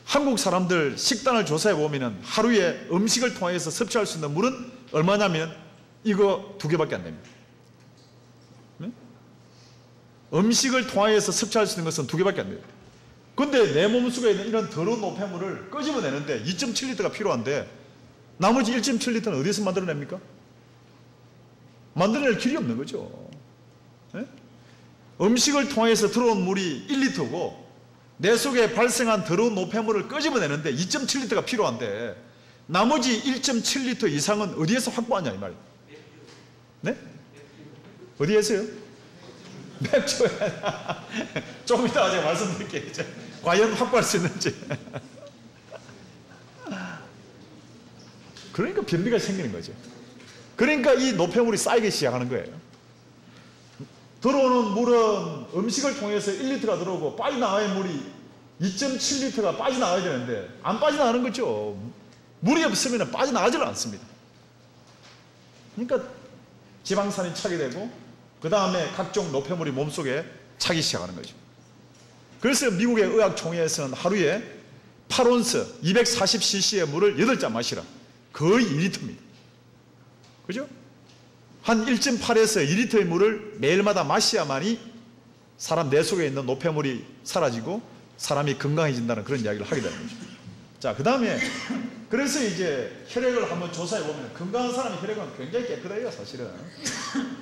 한국 사람들 식단을 조사해 보면 하루에 음식을 통해서 섭취할 수 있는 물은 얼마냐면 이거 2개밖에 안 됩니다. 네? 음식을 통해서 섭취할 수 있는 것은 2개밖에 안 돼요. 근데 내 몸속에 있는 이런 더러운 노폐물을 끄집어내는데 2.7리터가 필요한데 나머지 1.7리터는 어디서 만들어냅니까? 만들어낼 길이 없는 거죠. 네? 음식을 통해서 들어온 물이 1리터고 내 속에 발생한 더러운 노폐물을 끄집어내는데 2.7리터가 필요한데 나머지 1.7리터 이상은 어디에서 확보하냐 이 말이에요. 네? 어디에서요? 맥주에 조금 이따가 제가 말씀드릴게요. 과연 확보할 수 있는지. 그러니까 변비가 생기는 거죠. 그러니까 이 노폐물이 쌓이기 시작하는 거예요. 들어오는 물은 음식을 통해서 1리터가 들어오고 빠져나가야 물이 2.7리터가 빠져나가야 되는데 안 빠져나가는 거죠. 물이 없으면 빠져나가질 않습니다. 그러니까 지방산이 차게 되고 그 다음에 각종 노폐물이 몸속에 차기 시작하는 거죠. 그래서 미국의 의학총회에서는 하루에 8온스 240cc의 물을 8잔 마시라. 거의 2리터입니다. 그죠? 한 1.8에서 2리터의 물을 매일마다 마셔야만이 사람 내 속에 있는 노폐물이 사라지고 사람이 건강해진다는 그런 이야기를 하게 되는 거죠. 자, 그 다음에 그래서 이제 혈액을 한번 조사해 보면 건강한 사람의 혈액은 굉장히 깨끗해요, 사실은.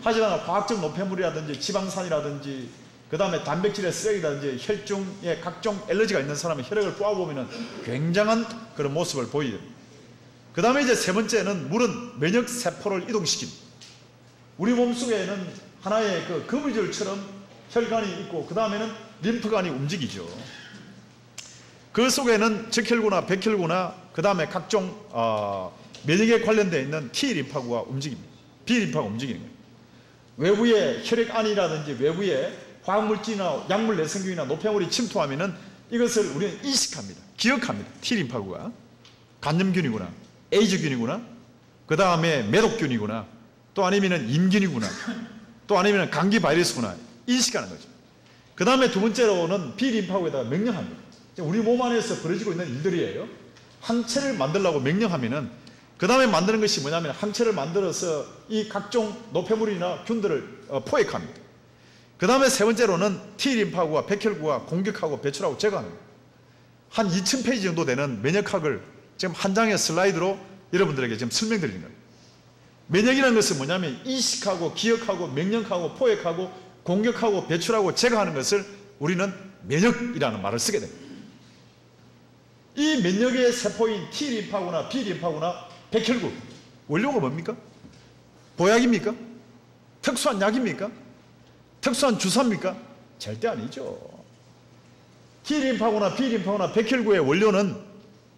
하지만 화학적 노폐물이라든지 지방산이라든지 그 다음에 단백질의 쓰레기라든지 혈중에 각종 알러지가 있는 사람의 혈액을 뽑아보면 굉장한 그런 모습을 보이죠. 그 다음에 이제 세 번째는 물은 면역세포를 이동시킵니다. 우리 몸속에는 하나의 그 거미줄처럼 혈관이 있고 그 다음에는 림프관이 움직이죠. 그 속에는 적혈구나 백혈구나 그 다음에 각종 면역에 관련되어 있는 T림파구가 움직입니다. B림파가 움직이는 거예요. 외부에 혈액안이라든지 외부에 화학물질이나 약물 내성균이나 노폐물이 침투하면은 이것을 우리는 인식합니다. 기억합니다. T림파구가 간염균이구나, 에이즈균이구나, 그 다음에 매독균이구나, 또 아니면은 임균이구나, 또 아니면은 감기 바이러스구나 인식하는 거죠. 그 다음에 두 번째로는 B림파구에다가 명령합니다. 우리 몸 안에서 벌어지고 있는 일들이에요. 항체를 만들려고 명령하면은 그 다음에 만드는 것이 뭐냐면 항체를 만들어서 이 각종 노폐물이나 균들을 포획합니다. 그 다음에 세 번째로는 T림파구와 백혈구가 공격하고 배출하고 제거하는 거예요. 한 2000페이지 정도 되는 면역학을 지금 한 장의 슬라이드로 여러분들에게 지금 설명드리는 거예요. 면역이라는 것은 뭐냐면 인식하고 기억하고 명령하고 포획하고 공격하고 배출하고 제거하는 것을 우리는 면역이라는 말을 쓰게 됩니다. 이 면역의 세포인 T림파구나 B림파구나 백혈구 원료가 뭡니까? 보약입니까? 특수한 약입니까? 특수한 주사입니까? 절대 아니죠. T림파구나 B림파구나 백혈구의 원료는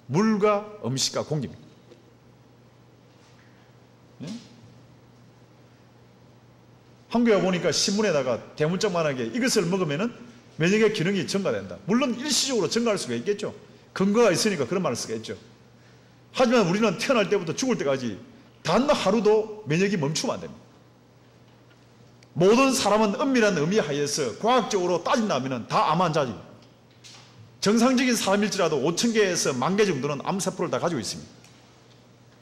물과 음식과 공기입니다. 네? 한국에 보니까 신문에다가 대문짝만하게 이것을 먹으면 면역의 기능이 증가된다. 물론 일시적으로 증가할 수가 있겠죠. 근거가 있으니까 그런 말을 쓰겠죠. 하지만 우리는 태어날 때부터 죽을 때까지 단 하루도 면역이 멈추면 안 됩니다. 모든 사람은 엄밀한 의미 하에서 과학적으로 따진다면 다 암 환자지. 정상적인 사람일지라도 5,000개에서 10,000개 정도는 암세포를 다 가지고 있습니다.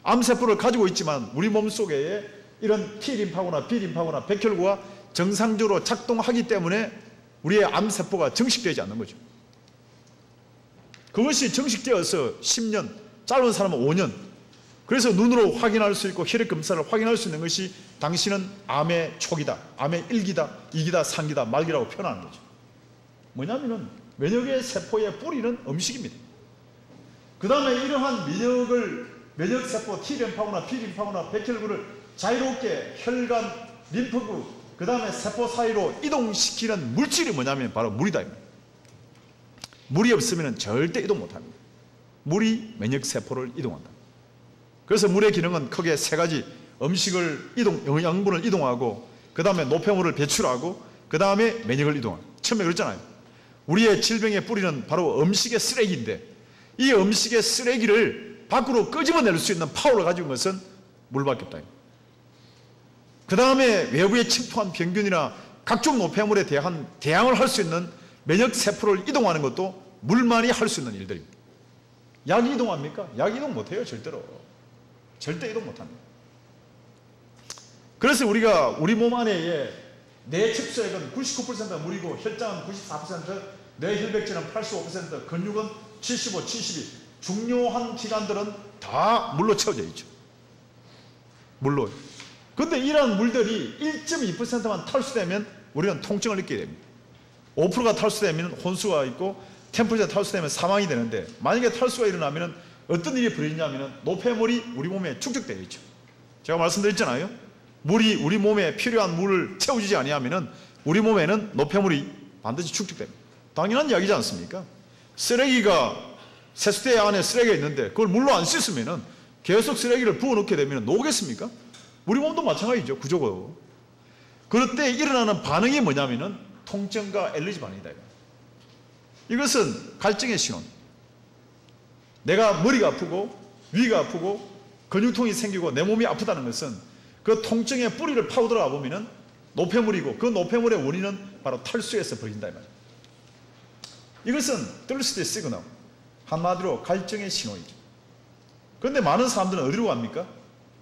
암세포를 가지고 있지만 우리 몸속에 이런 T림파구나 B림파구나 백혈구가 정상적으로 작동하기 때문에 우리의 암세포가 정식되지 않는 거죠. 그것이 정식되어서 10년, 짧은 사람은 5년. 그래서 눈으로 확인할 수 있고 혈액 검사를 확인할 수 있는 것이 당신은 암의 초기다, 암의 1기다, 2기다, 3기다, 말기라고 표현하는 거죠. 뭐냐면은 면역의 세포의 뿌리는 음식입니다. 그 다음에 이러한 면역세포 T림파구나 B림파구나 백혈구를 자유롭게 혈관, 림프구, 그 다음에 세포 사이로 이동시키는 물질이 뭐냐면 바로 물이다. 물이 없으면 절대 이동 못합니다. 물이 면역세포를 이동한다. 그래서 물의 기능은 크게 세 가지. 음식을 영양분을 이동하고 그 다음에 노폐물을 배출하고 그 다음에 면역을 이동하고. 처음에 그랬잖아요. 우리의 질병의 뿌리는 바로 음식의 쓰레기인데 이 음식의 쓰레기를 밖으로 끄집어낼 수 있는 파워를 가지고 있는 것은 물밖에 없다. 그 다음에 외부에 침투한 병균이나 각종 노폐물에 대한 대항을 할 수 있는 면역세포를 이동하는 것도 물만이 할 수 있는 일들입니다. 약이 이동합니까? 약 이동 못해요. 절대로. 절대 이동 못합니다. 그래서 우리가 우리 몸 안에 내 척수액은 99%가 물이고 혈장은 94%, 뇌혈백질은 85%, 근육은 75, 72. 중요한 기관들은 다 물로 채워져 있죠. 물로. 그런데 이러한 물들이 1.2%만 탈수되면 우리는 통증을 느끼게 됩니다. 5%가 탈수되면 혼수가 있고 10% 탈수되면 사망이 되는데 만약에 탈수가 일어나면 어떤 일이 벌어지냐면 노폐물이 우리 몸에 축적되어 있죠. 제가 말씀드렸잖아요. 물이 우리 몸에 필요한 물을 채워주지 아니하면 우리 몸에는 노폐물이 반드시 축적됩니다. 당연한 이야기지 않습니까? 쓰레기가 세수대 안에 쓰레기가 있는데 그걸 물로 안 씻으면 계속 쓰레기를 부어넣게 되면 녹겠습니까? 우리 몸도 마찬가지죠. 구조고. 그럴 때 일어나는 반응이 뭐냐면은 통증과 알레르기 반응이다. 이것은 갈증의 신호입니다. 내가 머리가 아프고 위가 아프고 근육통이 생기고 내 몸이 아프다는 것은 그 통증의 뿌리를 파고 들어가 보면은 노폐물이고 그 노폐물의 원인은 바로 탈수에서 벌어진다 이 말이에요. 이것은 thirst 시그널, 한마디로 갈증의 신호이죠. 그런데 많은 사람들은 어디로 갑니까?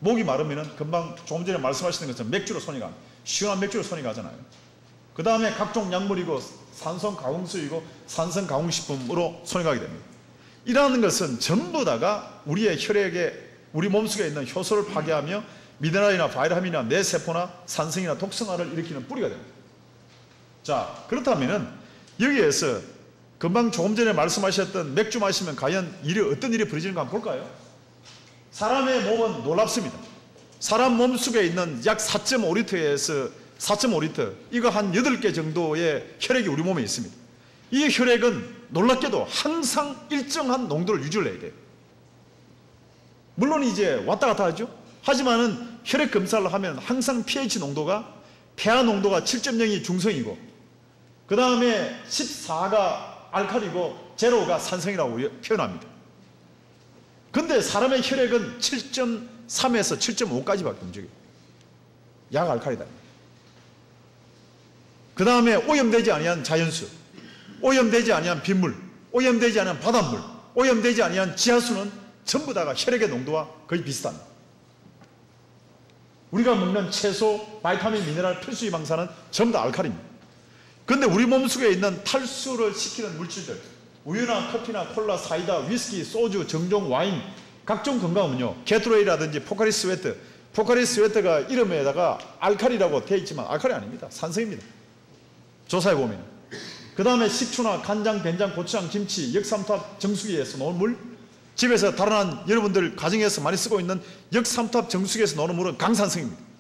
목이 마르면은 금방 조금 전에 말씀하시는 것처럼 맥주로 손이 갑니다. 시원한 맥주로 손이 가잖아요. 그 다음에 각종 약물이고 산성 가공수이고 산성 가공식품으로 손이 가게 됩니다. 이러한 것은 전부 다가 우리의 혈액에 우리 몸속에 있는 효소를 파괴하며 미네랄이나 바이타민이나 뇌세포나 산성이나 독성화를 일으키는 뿌리가 됩니다. 자, 그렇다면은 여기에서 금방 조금 전에 말씀하셨던 맥주 마시면 과연 어떤 일이 벌어지는가 한번 볼까요? 사람의 몸은 놀랍습니다. 사람 몸속에 있는 약 4.5리터에서 4.5리터, 이거 한 8개 정도의 혈액이 우리 몸에 있습니다. 이 혈액은 놀랍게도 항상 일정한 농도를 유지를 해야 돼요. 물론 이제 왔다 갔다 하죠. 하지만은 혈액 검사를 하면 항상 pH 농도가, 폐화 농도가 7.0이 중성이고, 그 다음에 14가 알칼리고 제로가 산성이라고 표현합니다. 근데 사람의 혈액은 7.3에서 7.5까지밖에 움직여요. 약 알칼리다. 그 다음에 오염되지 아니한 자연수, 오염되지 아니한 빗물, 오염되지 아니한 바닷물, 오염되지 아니한 지하수는 전부 다가 혈액의 농도와 거의 비슷합니다. 우리가 먹는 채소, 바이타민, 미네랄, 필수 지방산은 전부 다 알칼리입니다. 그런데 우리 몸속에 있는 탈수를 시키는 물질들, 우유나 커피나 콜라, 사이다, 위스키, 소주, 정종, 와인, 각종 건강음료, 게토레이라든지 포카리 스웨트, 포카리 스웨트가 이름에다가 알칼리라고 되어 있지만 알칼리 아닙니다. 산성입니다. 조사해 보면. 그 다음에 식초나 간장, 된장, 고추장, 김치, 역삼탑 정수기에서 나온 물, 집에서 달아난 여러분들 가정에서 많이 쓰고 있는 역삼탑 정수기에서 나오는 물은 강산성입니다.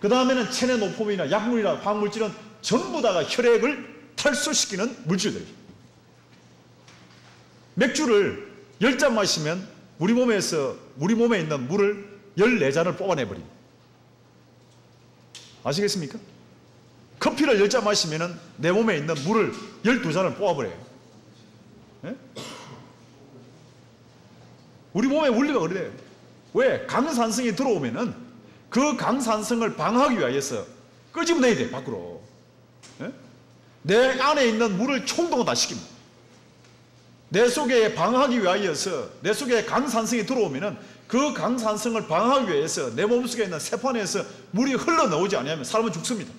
그 다음에는 체내 노폼이나 약물이나 화학물질은 전부 다가 혈액을 탈수시키는 물질들이에요. 맥주를 10잔 마시면 우리 몸에 있는 물을 14잔을 뽑아내버립니다. 아시겠습니까? 커피를 10잔 마시면 내 몸에 있는 물을 12잔을 뽑아버려요. 네? 우리 몸의 원리가 그래요. 왜? 강산성이 들어오면은 그 강산성을 방어하기 위해서 끄집어내야 돼, 밖으로. 네? 내 안에 있는 물을 총동원 다 시킵니다. 내 속에 방어하기 위하여서, 내 속에 강산성이 들어오면은 그 강산성을 방어하기 위해서 내 몸속에 있는 세포 안에서 물이 흘러나오지 않으면 사람은 죽습니다.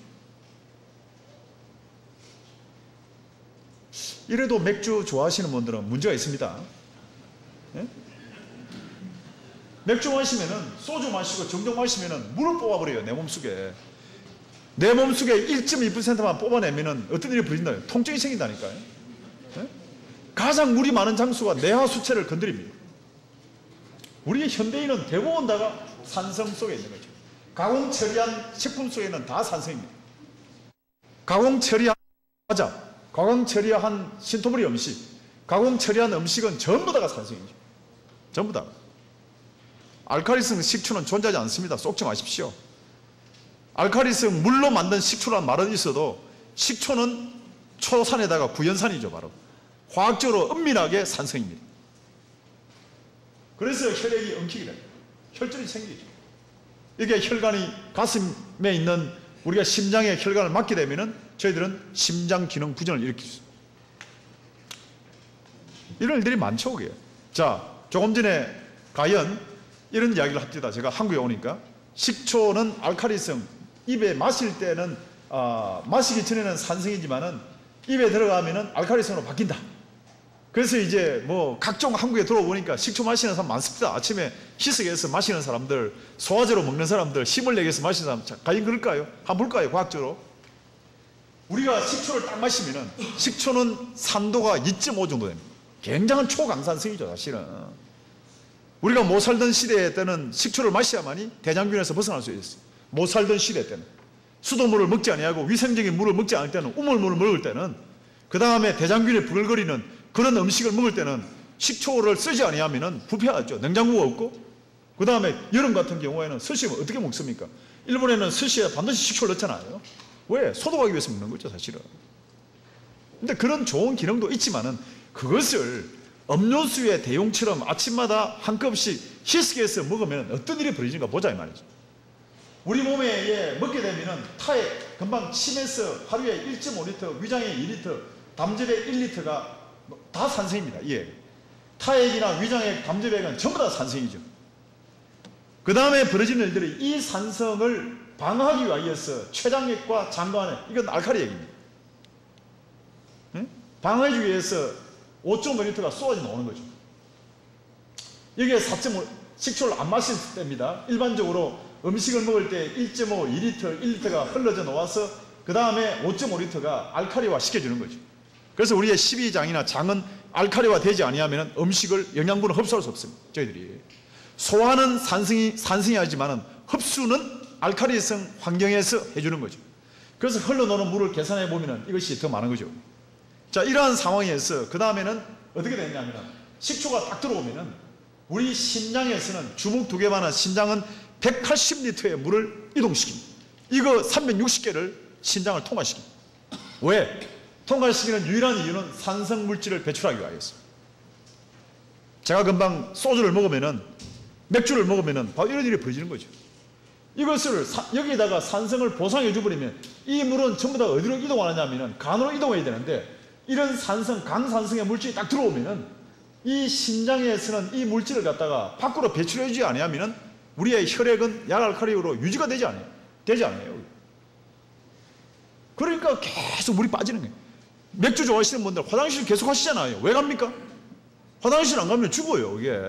이래도 맥주 좋아하시는 분들은 문제가 있습니다. 네? 맥주 마시면은, 소주 마시고 정종 마시면은 물을 뽑아버려요, 내 몸속에. 내 몸속에 1.2%만 뽑아내면은 어떤 일이 벌어진다요? 통증이 생긴다니까요. 네? 가장 물이 많은 장소가 내하 수체를 건드립니다. 우리 현대인은 대부분 다가 산성 속에 있는 거죠. 가공 처리한 식품 속에는 다 산성입니다. 가공 처리한 과자, 가공 처리한 신토부리 음식, 가공 처리한 음식은 전부 다가 산성이죠. 전부 다. 알칼리성 식초는 존재하지 않습니다. 쏙지 마십시오. 알칼리성 물로 만든 식초란 말은 있어도 식초는 초산에다가 구연산이죠, 바로. 화학적으로 은밀하게 산성입니다. 그래서 혈액이 엉키게 됩니다. 혈전이 생기죠. 이게 혈관이 가슴에 있는 우리가 심장의 혈관을 막게 되면은 저희들은 심장 기능 부전을 일으킬 수 있습니다. 이런 일들이 많죠, 그게. 자, 조금 전에 가연 이런 이야기를 합니다. 제가 한국에 오니까 식초는 알칼리성, 입에 마실 때는 마시기 전에는 산성이지만은 입에 들어가면은 알칼리성으로 바뀐다. 그래서 이제 뭐 각종 한국에 들어오니까 식초 마시는 사람 많습니다. 아침에 희석해서 마시는 사람들, 소화제로 먹는 사람들, 힘을 내기 위해서 마시는 사람, 과연 그럴까요? 한번 볼까요, 과학적으로? 우리가 식초를 딱 마시면은 식초는 산도가 2.5 정도 됩니다. 굉장한 초강산성이죠, 사실은. 우리가 못 살던 시대 때는 식초를 마셔야만이 대장균에서 벗어날 수 있었어요. 못 살던 시대 때는. 수돗물을 먹지 아니하고 위생적인 물을 먹지 않을 때는, 우물물을 먹을 때는, 그 다음에 대장균이 부글거리는 그런 음식을 먹을 때는 식초를 쓰지 아니하면은 부패하죠. 냉장고가 없고. 그 다음에 여름 같은 경우에는 스시는 어떻게 먹습니까? 일본에는 스시에 반드시 식초를 넣잖아요. 왜? 소독하기 위해서 먹는 거죠, 사실은. 근데 그런 좋은 기능도 있지만은 그것을 음료수의 대용처럼 아침마다 한 컵씩 희석해서 먹으면 어떤 일이 벌어지는가 보자, 이 말이죠. 우리 몸에 먹게 되면은 타액, 금방 침에서 하루에 1.5리터, 위장에 2리터, 담즙에 1리터가 다 산성입니다. 예. 타액이나 위장액, 담즙액은 전부 다 산성이죠. 그 다음에 벌어지는 일들이 이 산성을 방어하기 위해서 췌장액과 장관액, 이건 알칼리액입니다. 예? 방어하기 위해서 5.5리터가 쏟아져 나오는 거죠. 여기에 4.5, 식초를 안 마실 때입니다. 일반적으로 음식을 먹을 때 1.5, 2리터, 1리터가 흘러져 나와서 그 다음에 5.5리터가 알칼리화 시켜주는 거죠. 그래서 우리의 십이장이나 장은 알칼리화 되지 아니하면 음식을, 영양분을 흡수할 수 없습니다, 저희들이. 소화는 산성이 하지만 흡수는 알칼리성 환경에서 해주는 거죠. 그래서 흘러나오는 물을 계산해 보면 이것이 더 많은 거죠. 자, 이러한 상황에서 그 다음에는 어떻게 됐냐면 식초가 딱 들어오면은 우리 심장에서는 주먹 2개만한 심장은 180리터의 물을 이동시킵니다. 이거 360개를 심장을 통과시킵니다. 왜? 통과시키는 유일한 이유는 산성 물질을 배출하기 위하여서. 제가 금방 소주를 먹으면은, 맥주를 먹으면은 바로 이런 일이 벌어지는 거죠. 이것을 여기에다가 산성을 보상해 줘버리면 이 물은 전부 다 어디로 이동하느냐면은 간으로 이동해야 되는데, 이런 산성, 강산성의 물질이 딱 들어오면은 이 심장에서는 이 물질을 갖다가 밖으로 배출해 주지 않으면은 우리의 혈액은 약알칼리로 유지가 되지 않아요. 그러니까 계속 물이 빠지는 거예요. 맥주 좋아하시는 분들 화장실 계속 하시잖아요. 왜 갑니까? 화장실 안 가면 죽어요, 이게.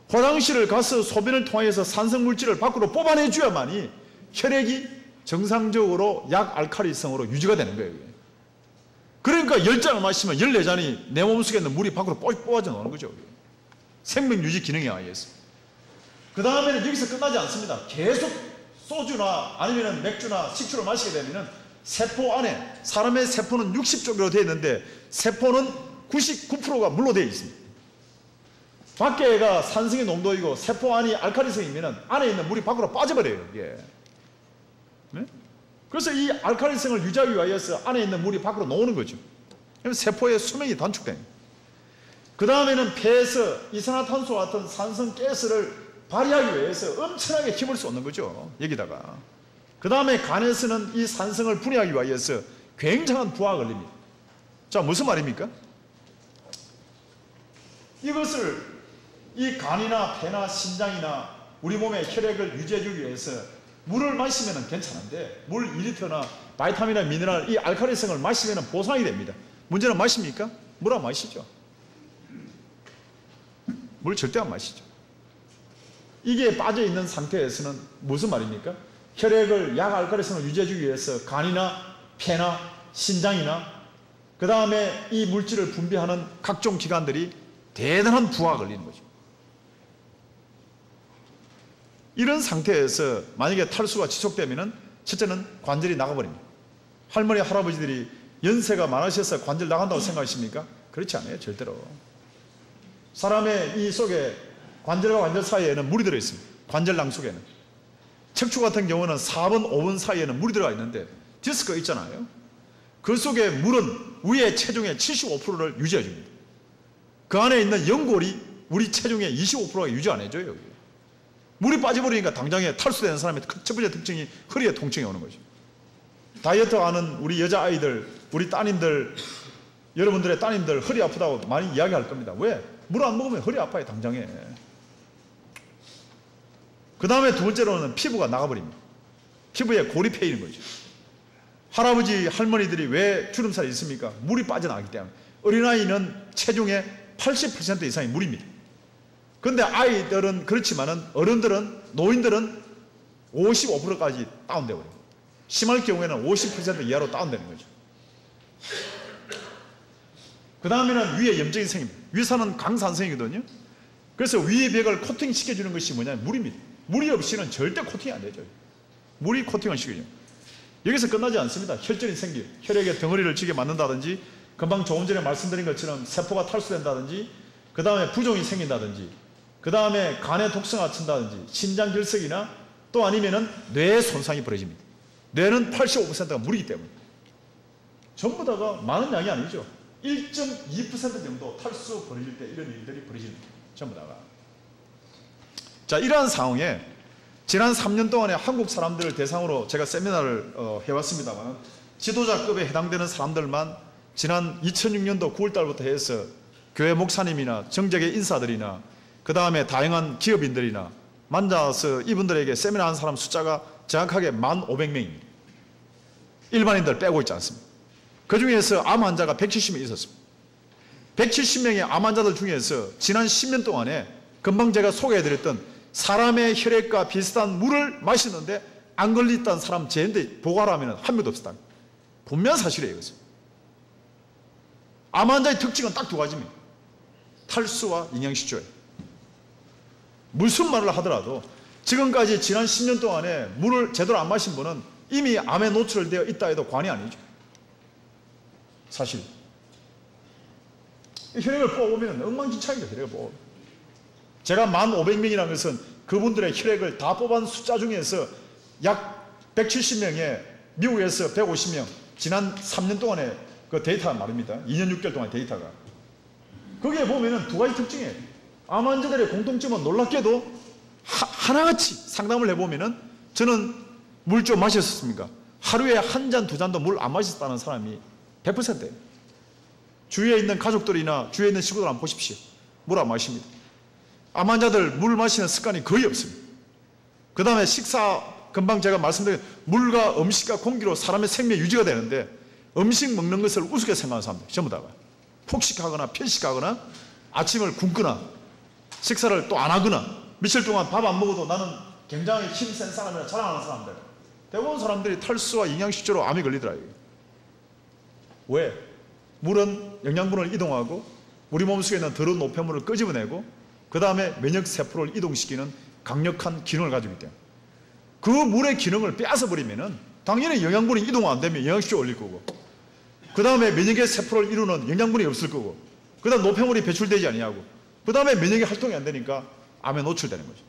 화장실을 가서 소변을 통해서 산성 물질을 밖으로 뽑아내줘야만이 혈액이 정상적으로 약알칼리성으로 유지가 되는 거예요, 이게. 그러니까 10잔을 마시면 14잔이 내 몸속에 있는 물이 밖으로 뽑아져 나오는 거죠. 생명 유지 기능에 의해서. 그 다음에는 여기서 끝나지 않습니다. 계속 소주나 아니면 맥주나 식초를 마시게 되면 세포 안에, 사람의 세포는 60쪽으로 되어 있는데 세포는 99%가 물로 되어 있습니다. 밖에가 산성의 농도이고 세포 안이 알칼리성이면 안에 있는 물이 밖으로 빠져버려요, 이게. 네? 그래서 이 알칼리성을 유지하기 위해서 안에 있는 물이 밖으로 나오는 거죠. 그럼 세포의 수명이 단축됩니다. 그 다음에는 폐에서 이산화탄소와 같은 산성 가스를 발휘하기 위해서 엄청나게 힘을 쏟는 거죠, 여기다가. 그 다음에 간에서는 이 산성을 분해하기 위해서 굉장한 부하가 걸립니다. 자, 무슨 말입니까? 이것을 이 간이나 폐나 심장이나 우리 몸의 혈액을 유지해주기 위해서 물을 마시면 괜찮은데, 물 2리터나 바이타민이나 미네랄, 이 알칼리성을 마시면 보상이 됩니다. 문제는 마십니까? 물 안 마시죠. 물 절대 안 마시죠. 이게 빠져있는 상태에서는 무슨 말입니까? 혈액을 약알칼리성을 유지해주기 위해서 간이나 폐나 심장이나 그 다음에 이 물질을 분비하는 각종 기관들이 대단한 부하가 걸리는 거죠. 이런 상태에서 만약에 탈수가 지속되면 첫째는 관절이 나가버립니다. 할머니, 할아버지들이 연세가 많으셔서 관절 나간다고 생각하십니까? 그렇지 않아요, 절대로. 사람의 이 속에 관절과 관절 사이에는 물이 들어있습니다. 관절낭 속에는. 척추 같은 경우는 4번, 5번 사이에는 물이 들어가 있는데 디스크가 있잖아요. 그 속에 물은 우리의 체중의 75%를 유지해 줍니다. 그 안에 있는 연골이 우리 체중의 25%가 유지 안 해줘요. 물이 빠져버리니까 당장에 탈수되는 사람의 첫 번째 특징이 허리에 통증이 오는 거죠. 다이어트 하는 우리 여자아이들, 우리 따님들, 여러분들의 따님들 허리 아프다고 많이 이야기할 겁니다. 왜? 물 안 먹으면 허리 아파요, 당장에. 그 다음에 두 번째로는 피부가 나가버립니다. 피부에 골이 패이는 거죠. 할아버지, 할머니들이 왜 주름살이 있습니까? 물이 빠져나가기 때문에. 어린아이는 체중의 80% 이상이 물입니다. 그런데 아이들은 그렇지만은 어른들은, 노인들은 55%까지 다운되어버려요. 심할 경우에는 50% 이하로 다운되는 거죠. 그 다음에는 위에 염증이 생깁니다. 위산은 강산성이거든요. 그래서 위의 벽을 코팅시켜주는 것이 뭐냐면 물입니다. 물이 없이는 절대 코팅이 안 되죠. 물이 코팅을 시켜줘요. 여기서 끝나지 않습니다. 혈전이 생겨요. 혈액의 덩어리를 지게 만든다든지, 금방 조금 전에 말씀드린 것처럼 세포가 탈수된다든지, 그 다음에 부종이 생긴다든지, 그 다음에 간에 독성이 친다든지, 심장 결석이나 또 아니면은 뇌 손상이 벌어집니다. 뇌는 85%가 물이기 때문에. 전부 다가 많은 양이 아니죠. 1.2% 정도 탈수 벌어질 때 이런 일들이 벌어지는 거예요. 전부 다가. 자, 이러한 상황에 지난 3년 동안에 한국 사람들을 대상으로 제가 세미나를 해왔습니다만, 지도자급에 해당되는 사람들만 지난 2006년도 9월달부터 해서 교회 목사님이나 정적의 인사들이나 그 다음에 다양한 기업인들이나 만나서 이분들에게 세미나 한 사람 숫자가 정확하게 1,500명입니다. 일반인들 빼고 있지 않습니다. 그 중에서 암 환자가 170명 있었습니다. 170명의 암 환자들 중에서 지난 10년 동안에 금방 제가 소개해드렸던 사람의 혈액과 비슷한 물을 마시는데 안 걸렸다는 사람 제한테 보고하라 하면 한 명도 없었다. 분명 사실이에요, 이것은. 암 환자의 특징은 딱 두 가지입니다. 탈수와 영양실조예요. 무슨 말을 하더라도 지금까지 지난 10년 동안에 물을 제대로 안 마신 분은 이미 암에 노출되어 있다 해도 관이 아니죠. 사실 혈액을 뽑아보면 엉망진창이죠. 혈액을 뽑아보면. 제가 15,000명이라는 것은 그분들의 혈액을 다 뽑은 숫자 중에서 약 170명에 미국에서 150명 지난 3년 동안의 그 데이터 말입니다. 2년 6개월 동안의 데이터가. 거기에 보면은 두 가지 특징이에요. 암 환자들의 공통점은 놀랍게도 하나같이 상담을 해보면은 저는 물 좀 마셨습니까? 하루에 한 잔, 두 잔도 물 안 마셨다는 사람이 100%예요. 주위에 있는 가족들이나 주위에 있는 친구들 한번 보십시오. 물 안 마십니다. 암 환자들 물 마시는 습관이 거의 없습니다. 그 다음에 식사, 금방 제가 말씀드린 물과 음식과 공기로 사람의 생명 유지가 되는데 음식 먹는 것을 우습게 생각하는 사람들 전부 다가 폭식하거나 편식하거나 아침을 굶거나 식사를 또 안 하거나 며칠 동안 밥 안 먹어도 나는 굉장히 힘센 사람이라 자랑하는 사람들, 대부분 사람들이 탈수와 영양실조로 암이 걸리더라고요. 왜? 물은 영양분을 이동하고 우리 몸속에 있는 더러운 노폐물을 끄집어내고 그 다음에 면역세포를 이동시키는 강력한 기능을 가지고 있기 때문에 그 물의 기능을 빼앗아버리면 당연히 영양분이 이동 안 되면 영양실조가 올릴 거고 그 다음에 면역의 세포를 이루는 영양분이 없을 거고 그 다음 노폐물이 배출되지 아니하고 그 다음에 면역이 활동이 안 되니까 암에 노출되는 거죠.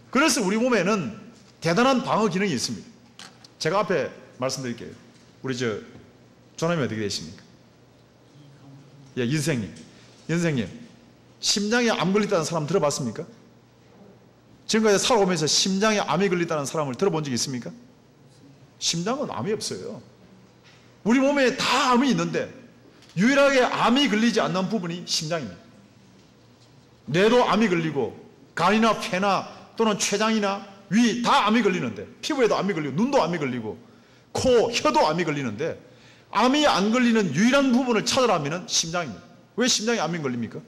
그래서 우리 몸에는 대단한 방어 기능이 있습니다. 제가 앞에 말씀드릴게요. 우리 조남이 어떻게 되십니까? 예, 윤생님 심장에 암 걸렸다는 사람 들어봤습니까? 지금까지 살아오면서 심장에 암이 걸렸다는 사람을 들어본 적 있습니까? 심장은 암이 없어요. 우리 몸에 다 암이 있는데 유일하게 암이 걸리지 않는 부분이 심장입니다. 뇌도 암이 걸리고 간이나 폐나 또는 췌장이나 위 다 암이 걸리는데 피부에도 암이 걸리고 눈도 암이 걸리고 코, 혀도 암이 걸리는데 암이 안 걸리는 유일한 부분을 찾으라면 심장입니다. 왜 심장에 암이 걸립니까?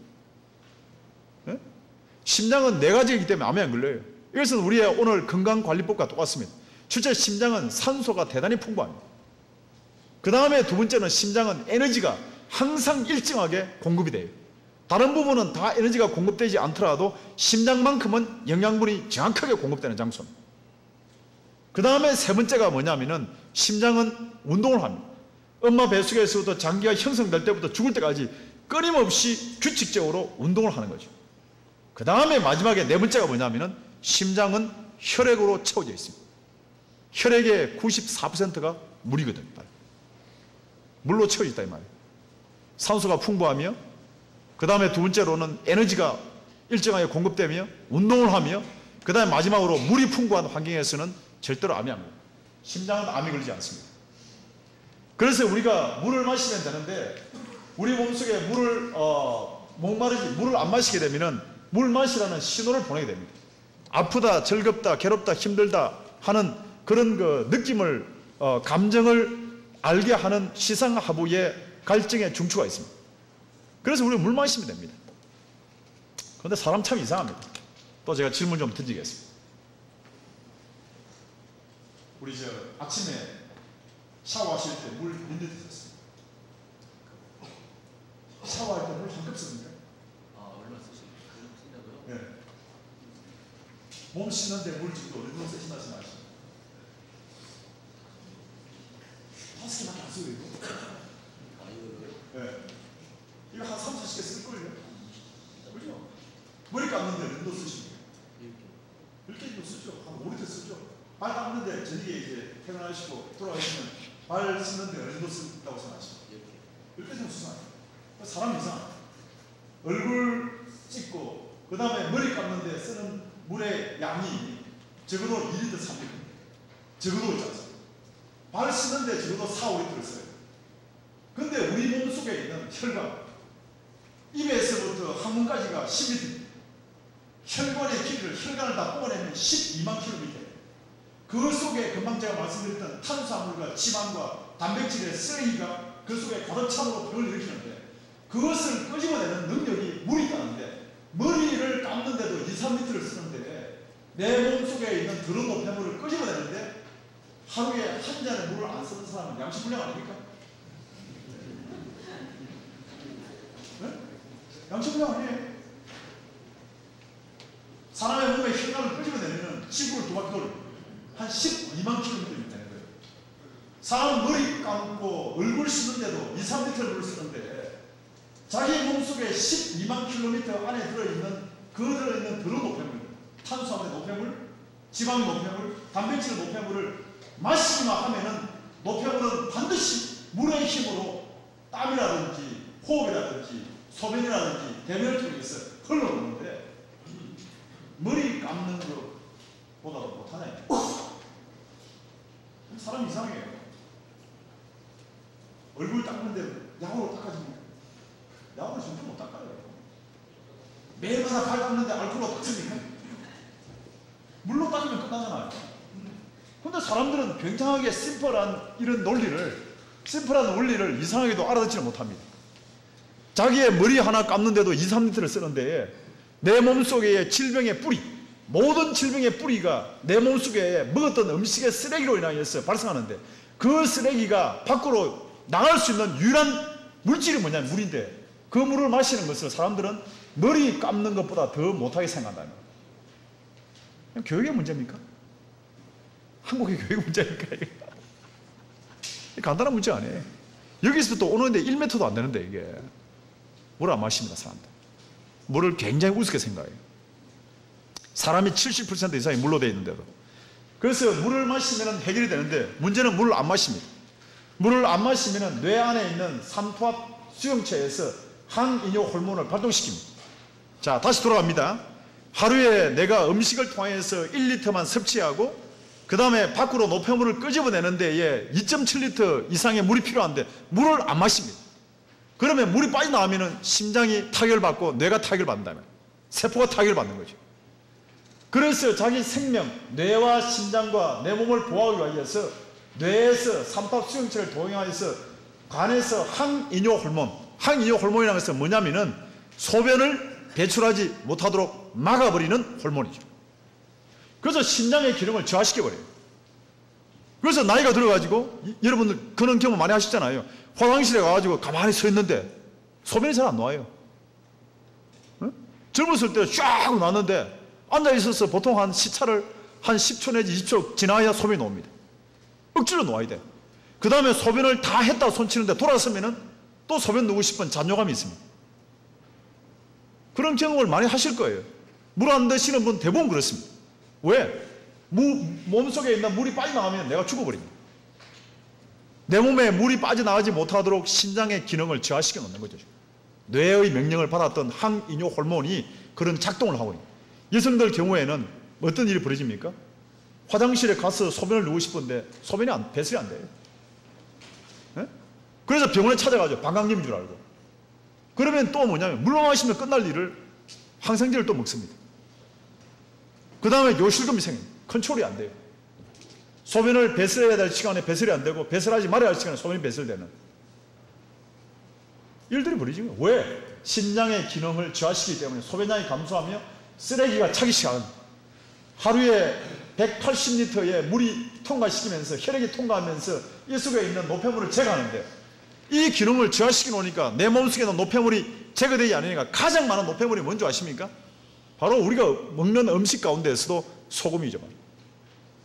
네? 심장은 네 가지이기 때문에 암이 안 걸려요. 이것은 우리의 오늘 건강관리법과 똑같습니다. 첫째, 심장은 산소가 대단히 풍부합니다. 그 다음에 두 번째는 심장은 에너지가 항상 일정하게 공급이 돼요. 다른 부분은 다 에너지가 공급되지 않더라도 심장만큼은 영양분이 정확하게 공급되는 장소입니다. 그 다음에 세 번째가 뭐냐면은 심장은 운동을 합니다. 엄마 뱃속에서부터 장기가 형성될 때부터 죽을 때까지 끊임없이 규칙적으로 운동을 하는 거죠. 그 다음에 마지막에 네 번째가 뭐냐면은 심장은 혈액으로 채워져 있습니다. 혈액의 94%가 물이거든요. 물로 채워져 있다 이 말이에요. 산소가 풍부하며 그 다음에 두 번째로는 에너지가 일정하게 공급되며 운동을 하며 그 다음에 마지막으로 물이 풍부한 환경에서는 절대로 암이 안 걸려요. 심장은 암이 걸리지 않습니다. 그래서 우리가 물을 마시면 되는데 우리 몸속에 물을 안 마시게 되면 물 마시라는 신호를 보내게 됩니다. 아프다, 즐겁다, 괴롭다, 힘들다 하는 그런 그 느낌을 감정을 알게 하는 시상하부의 갈증의 중추가 있습니다. 그래서 우리가 물 마시면 됩니다. 그런데 사람 참 이상합니다. 또 제가 질문 좀 던지겠습니다. 우리 아침에 샤워하실 때 물 몇 리터 드셨습니까? 샤워할 때 물 한 컵 씁니까?
얼마 쓰신다고요?
네. 몸 씻는데 물 지금 어느 정도 쓰신다 생각하시나요? 5개밖에 안 써요, 이거. 네. 이거 한 3, 40개 쓸걸요? 그죠? 머리 감는데 어느 정도 쓰십니까? 10개 정도 쓰죠. 한 5리터 쓰죠. 발 닦는데 저녁에 이제 퇴근하시고 돌아가시면 발 씻는데 어느 정도 쓴다고 생각하십니까? 10개 정도 쓰잖아요. 사람 이상. 얼굴 씻고 그 다음에 머리 감는데 쓰는 물의 양이 적어도 2리터, 3리터. 적어도 있지 않습니까? 발 씻는데 적어도 4, 5리터를 써요. 근데 우리 몸 속에 있는 혈관, 입에서부터 항문까지가 10m, 혈관의 길이를 혈관을 다 뽑아내면 12만 km. 그 속에 금방 제가 말씀드렸던 탄수화물과 지방과 단백질의 쓰레기가 그 속에 가득참으로 병을 일으키는데 그것을 끄집어내는 능력이 물이 있다는데 머리를 감는데도 2, 3리터를 쓰는데 내 몸 속에 있는 더러운 노폐물을 끄집어내는데 하루에 한 잔의 물을 안 쓰는 사람은 양심불량 아닙니까? 네? 양심불량 아니에요. 사람의 몸에 혈관을 끄집어내면 지구를 두 바퀴 돌고 한 12만 킬로미터이 되는 거예요. 사람 머리 감고 얼굴 쓰는데도 2, 3리터를 물을 쓰는데 자기 몸속에 12만 킬로미터 안에 들어있는 더러운 노폐물, 탄수화물의 노폐물, 지방의 노폐물, 단백질 노폐물을 마시기만 하면은 노폐물은 반드시 물의 힘으로 땀이라든지 호흡이라든지 소변이라든지 대변을 통해서 흘러오는데 머리 감는 것보다도 못하냐. 사람 이상해요. 얼굴 닦는데 약으로 닦아줍니까? 약으로 절대 못 닦아요. 매일마다 발 닦는데 알코올로 닦습니까? 물로 닦으면 끝나잖아요. 근데 사람들은 굉장하게 심플한 이런 심플한 원리를 이상하게도 알아듣지를 못합니다. 자기의 머리 하나 감는데도 2, 3리터를 쓰는데 내 몸속의 질병의 뿌리, 모든 질병의 뿌리가 내 몸속에 먹었던 음식의 쓰레기로 인하여서 발생하는데 그 쓰레기가 밖으로 나갈 수 있는 유일한 물질이 뭐냐면 물인데 그 물을 마시는 것을 사람들은 머리 감는 것보다 더 못하게 생각한다는 거예요. 그냥 교육의 문제입니까? 한국의 교육 문제입니까? 간단한 문제 아니에요. 여기서 또 오는데 1m도 안 되는데 이게 물을 안 마십니다. 사람들 물을 굉장히 우습게 생각해요. 사람이 70% 이상이 물로 되어 있는데도. 그래서 물을 마시면 해결이 되는데 문제는 물을 안 마십니다. 물을 안 마시면 뇌 안에 있는 삼투압 수용체에서 항이뇨 호르몬을 발동시킵니다. 자, 다시 돌아갑니다. 하루에 내가 음식을 통해서 1리터만 섭취하고 그 다음에 밖으로 노폐물을 끄집어내는 데에 2.7리터 이상의 물이 필요한데 물을 안 마십니다. 그러면 물이 빠져나가면 심장이 타결받고 뇌가 타결받는다면 세포가 타결받는 거죠. 그래서 자기 생명, 뇌와 심장과 내 몸을 보호하기 위해서 뇌에서 삼투압 수용체를 동영하여서 간에서 항이뇨 호르몬이라는 것은 뭐냐면은 소변을 배출하지 못하도록 막아버리는 호르몬이죠. 그래서 심장의 기능을 저하시켜버려요. 그래서 나이가 들어가지고 여러분들 그런 경험 많이 하시잖아요. 화장실에 가가지고 가만히 서 있는데 소변이 잘 안 나와요. 응? 젊었을 때 쫙 나왔는데 앉아있어서 보통 한 시차를 한 10초 내지 20초 지나야 소변이 나옵니다. 억지로 놓아야 돼. 그 다음에 소변을 다 했다고 손치는데 돌아서면은 또 소변 누고 싶은 잔뇨감이 있습니다. 그런 경험을 많이 하실 거예요. 물 안 드시는 분 대부분 그렇습니다. 왜? 몸속에 있는 물이 빠져나가면 내가 죽어버립니다. 내 몸에 물이 빠져나가지 못하도록 심장의 기능을 저하시켜 놓는 거죠. 뇌의 명령을 받았던 항이뇨 호르몬이 그런 작동을 하고 있습니다. 여성들 경우에는 어떤 일이 벌어집니까? 화장실에 가서 소변을 누고 싶은데 배설이 안 돼요. 네? 그래서 병원에 찾아가죠. 방광염인 줄 알고. 그러면 또 뭐냐면 물만 마시면 끝날 일을 항생제를 또 먹습니다. 그 다음에 요실금이 생깁니다. 컨트롤이 안 돼요. 소변을 배설해야 될 시간에 배설이 안 되고 배설하지 말아야 할 시간에 소변이 배설되는 일들이 벌어지죠. 왜? 심장의 기능을 저하시키기 때문에 소변량이 감소하며 쓰레기가 차기 시작합니다. 하루에 180리터의 물이 통과시키면서 혈액이 통과하면서 이 속에 있는 노폐물을 제거하는데 이 기능을 저하시켜 놓으니까 내 몸속에 있는 노폐물이 제거되지 않으니까 가장 많은 노폐물이 뭔지 아십니까? 바로 우리가 먹는 음식 가운데에서도 소금이죠.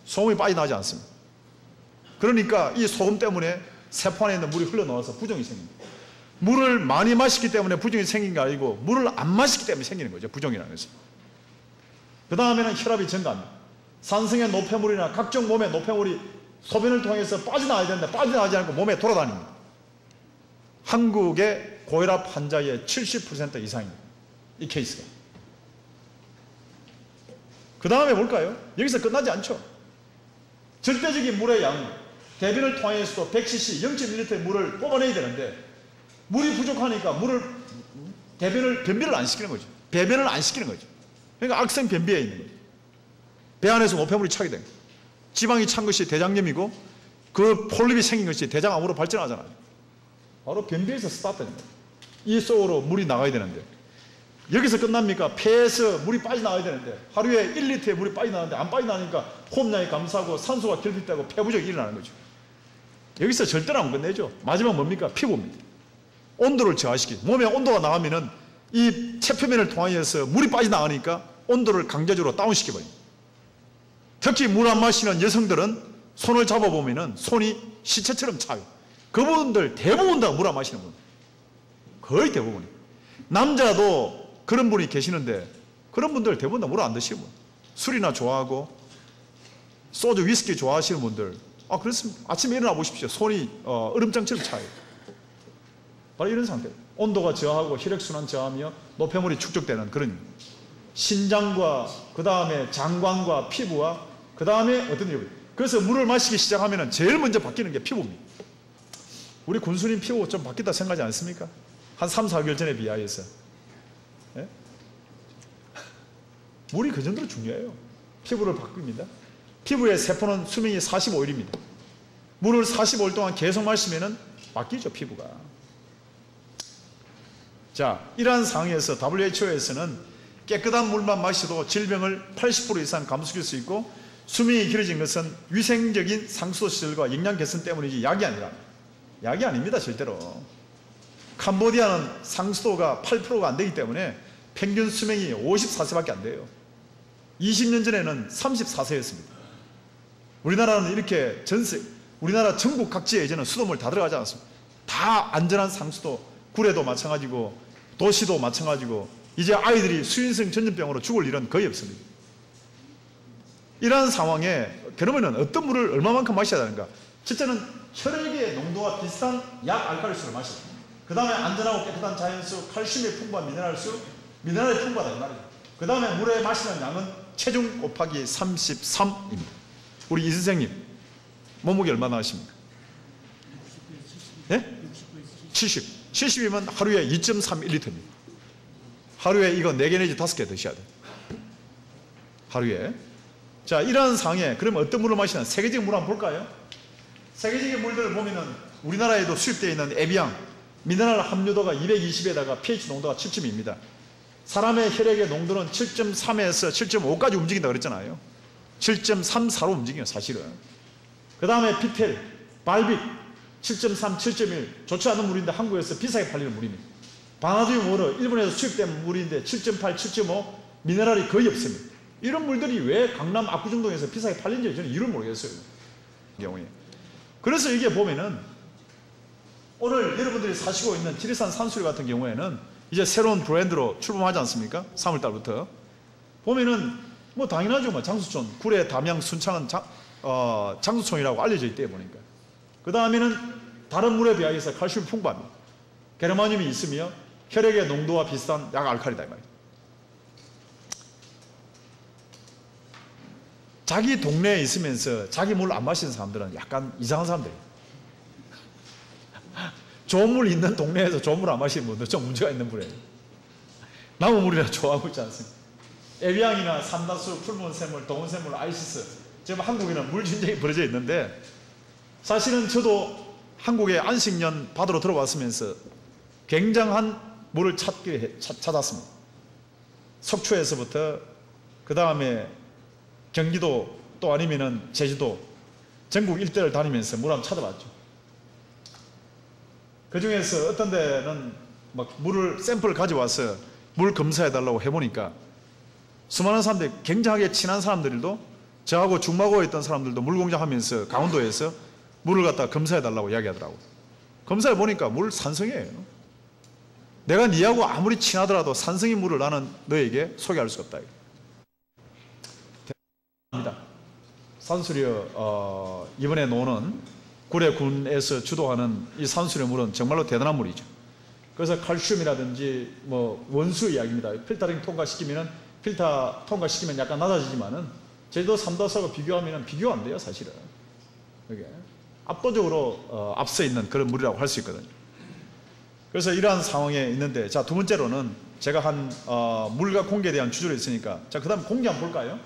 소금이 빠져나가지 않습니다. 그러니까 이 소금 때문에 세포 안에 있는 물이 흘러나와서 부종이 생깁니다. 물을 많이 마시기 때문에 부종이 생긴 게 아니고 물을 안 마시기 때문에 생기는 거죠. 부종이라는 것은. 그 다음에는 혈압이 증가합니다. 산성의 노폐물이나 각종 몸의 노폐물이 소변을 통해서 빠져나가야 되는데 빠져나가지 않고 몸에 돌아다닙니다. 한국의 고혈압 환자의 70% 이상입니다. 이 케이스가. 그 다음에 뭘까요? 여기서 끝나지 않죠. 절대적인 물의 양, 대변을 통해서도 100cc, 0.1리터의 물을 뽑아내야 되는데 물이 부족하니까 변비를 안 시키는 거죠. 배변을 안 시키는 거죠. 그러니까 악성 변비에 있는 거죠. 배 안에서 노폐물이 차게 된 거죠. 지방이 찬 것이 대장염이고 그 폴립이 생긴 것이 대장암으로 발전하잖아요. 바로 변비에서 스타트된 거예요. 이 속으로 물이 나가야 되는데 여기서 끝납니까? 폐에서 물이 빠져나가야 되는데 하루에 1리터의 물이 빠져나가는데 안 빠져나가니까 호흡량이 감소하고 산소가 결핍되고 폐 부족이 일어나는 거죠. 여기서 절대로 안 끝내죠. 마지막 뭡니까? 피부입니다. 온도를 저하시키죠. 몸의 온도가 나가면은 이 체표면을 통하여서 물이 빠져나가니까 온도를 강제적으로 다운시켜버립니다. 특히 물 안 마시는 여성들은 손을 잡아보면 손이 시체처럼 차요. 그분들 대부분 다 물 안 마시는 분. 거의 대부분이. 남자도 그런 분이 계시는데 그런 분들 대부분 다 물 안 드시는 분. 술이나 좋아하고 소주, 위스키 좋아하시는 분들, 그렇습니다. 아침에 일어나 보십시오. 손이 얼음장처럼 차요. 바로 이런 상태. 온도가 저하고 혈액순환 저하며 노폐물이 축적되는 그런 신장과 그 다음에 장관과 피부와 그 다음에 어떤 일. 그래서 물을 마시기 시작하면 제일 먼저 바뀌는 게 피부입니다. 우리 군수님 피부 좀 바뀌다 생각하지 않습니까? 한 3, 4개월 전에 비하여서. 예? 물이 그 정도로 중요해요. 피부를 바꿉니다. 피부의 세포는 수명이 45일입니다. 물을 45일 동안 계속 마시면 바뀌죠, 피부가. 자, 이러한 상황에서 WHO에서는 깨끗한 물만 마셔도 질병을 80% 이상 감소시킬 수 있고 수명이 길어진 것은 위생적인 상수도 시설과 영양 개선 때문이지 약이 아니라. 약이 아닙니다, 절대로. 캄보디아는 상수도가 8%가 안 되기 때문에 평균 수명이 54세밖에 안 돼요. 20년 전에는 34세였습니다. 우리나라는 이렇게 우리나라 전국 각지에 이제는 수돗물 다 들어가지 않았습니다. 다 안전한 상수도, 구례도 마찬가지고 도시도 마찬가지고 이제 아이들이 수인성 전염병으로 죽을 일은 거의 없습니다. 이러한 상황에 그러면 어떤 물을 얼마만큼 마셔야 되는가? 첫째는 혈액의 농도와 비슷한 약 알칼리수를 마셔야 됩니다. 그 다음에 안전하고 깨끗한 자연수, 칼슘이 풍부한 미네랄수, 미네랄이 풍부하다 이 말이에요. 그 다음에 물에 마시는 양은 체중 곱하기 33입니다. 우리 이 선생님 몸무게 얼마나 하십니까? 예? 70. 70이면 하루에 2.31리터입니다. 하루에 이거 4개 내지 5개 드셔야 돼요. 하루에. 자, 이러한 상황에 그러면 어떤 물을 마시나? 세계적인 물 한번 볼까요? 세계적인 물들을 보면은 우리나라에도 수입되어 있는 에비앙, 미네랄 함유도가 220에다가 pH 농도가 7.2입니다. 사람의 혈액의 농도는 7.3에서 7.5까지 움직인다 그랬잖아요. 7.34로 움직여요, 사실은. 그 다음에 피텔, 발빅, 7.3, 7.1 좋지 않은 물인데 한국에서 비싸게 팔리는 물입니다. 바나디움 워터, 일본에서 수입된 물인데 7.8, 7.5 미네랄이 거의 없습니다. 이런 물들이 왜 강남 압구정동에서 비싸게 팔린지 저는 이유를 모르겠어요. 경우에. 그래서 이게 보면은 오늘 여러분들이 사시고 있는 지리산 산수유 같은 경우에는 이제 새로운 브랜드로 출범하지 않습니까? 3월달부터. 보면은 뭐 당연하죠. 뭐 장수촌, 구례, 담양, 순창은 장수촌이라고 알려져 있대요, 보니까. 그 다음에는 다른 물에 비하여서 칼슘이 풍부합니다. 게르마늄이 있으며 혈액의 농도와 비슷한 약 알칼리다 이 말이에요. 자기 동네에 있으면서 자기 물 안 마시는 사람들은 약간 이상한 사람들이에요. 좋은 물 있는 동네에서 좋은 물 안 마시는 분들 좀 문제가 있는 분이에요. 남은 물이라 좋아하고 있지 않습니까? 에비앙이나 삼다수, 풀문샘물, 동원샘물, 아이시스, 지금 한국에는 물 전쟁이 벌어져 있는데 사실은 저도 한국에 안식년 받으러 들어왔으면서 굉장한 물을 찾았습니다. 속초에서부터 그 다음에 경기도 또 아니면은 제주도 전국 일대를 다니면서 물 한번 찾아봤죠. 그 중에서 어떤 데는 막 물을 샘플을 가져와서 물 검사해달라고 해보니까 수많은 사람들이 굉장하게 친한 사람들도 저하고 중마고에 있던 사람들도 물 공장하면서 강원도에서 물을 갖다 검사해달라고 이야기하더라고요. 검사해보니까 물 산성이에요. 내가 니하고 아무리 친하더라도 산성인 물을 나는 너에게 소개할 수 없다. 산수유 이번에 노는 구례군에서 주도하는 이 산수유 물은 정말로 대단한 물이죠. 그래서 칼슘이라든지 뭐 원수 이야기입니다. 필터링 통과시키면 약간 낮아지지만은 제주도 삼다수하고 비교하면 비교가 안 돼요, 사실은. 이게 압도적으로 앞서 있는 그런 물이라고 할 수 있거든요. 그래서 이러한 상황에 있는데, 자, 두 번째로는 제가 한 물과 공기에 대한 주제로 있으니까, 자, 그 다음 공기 한번 볼까요?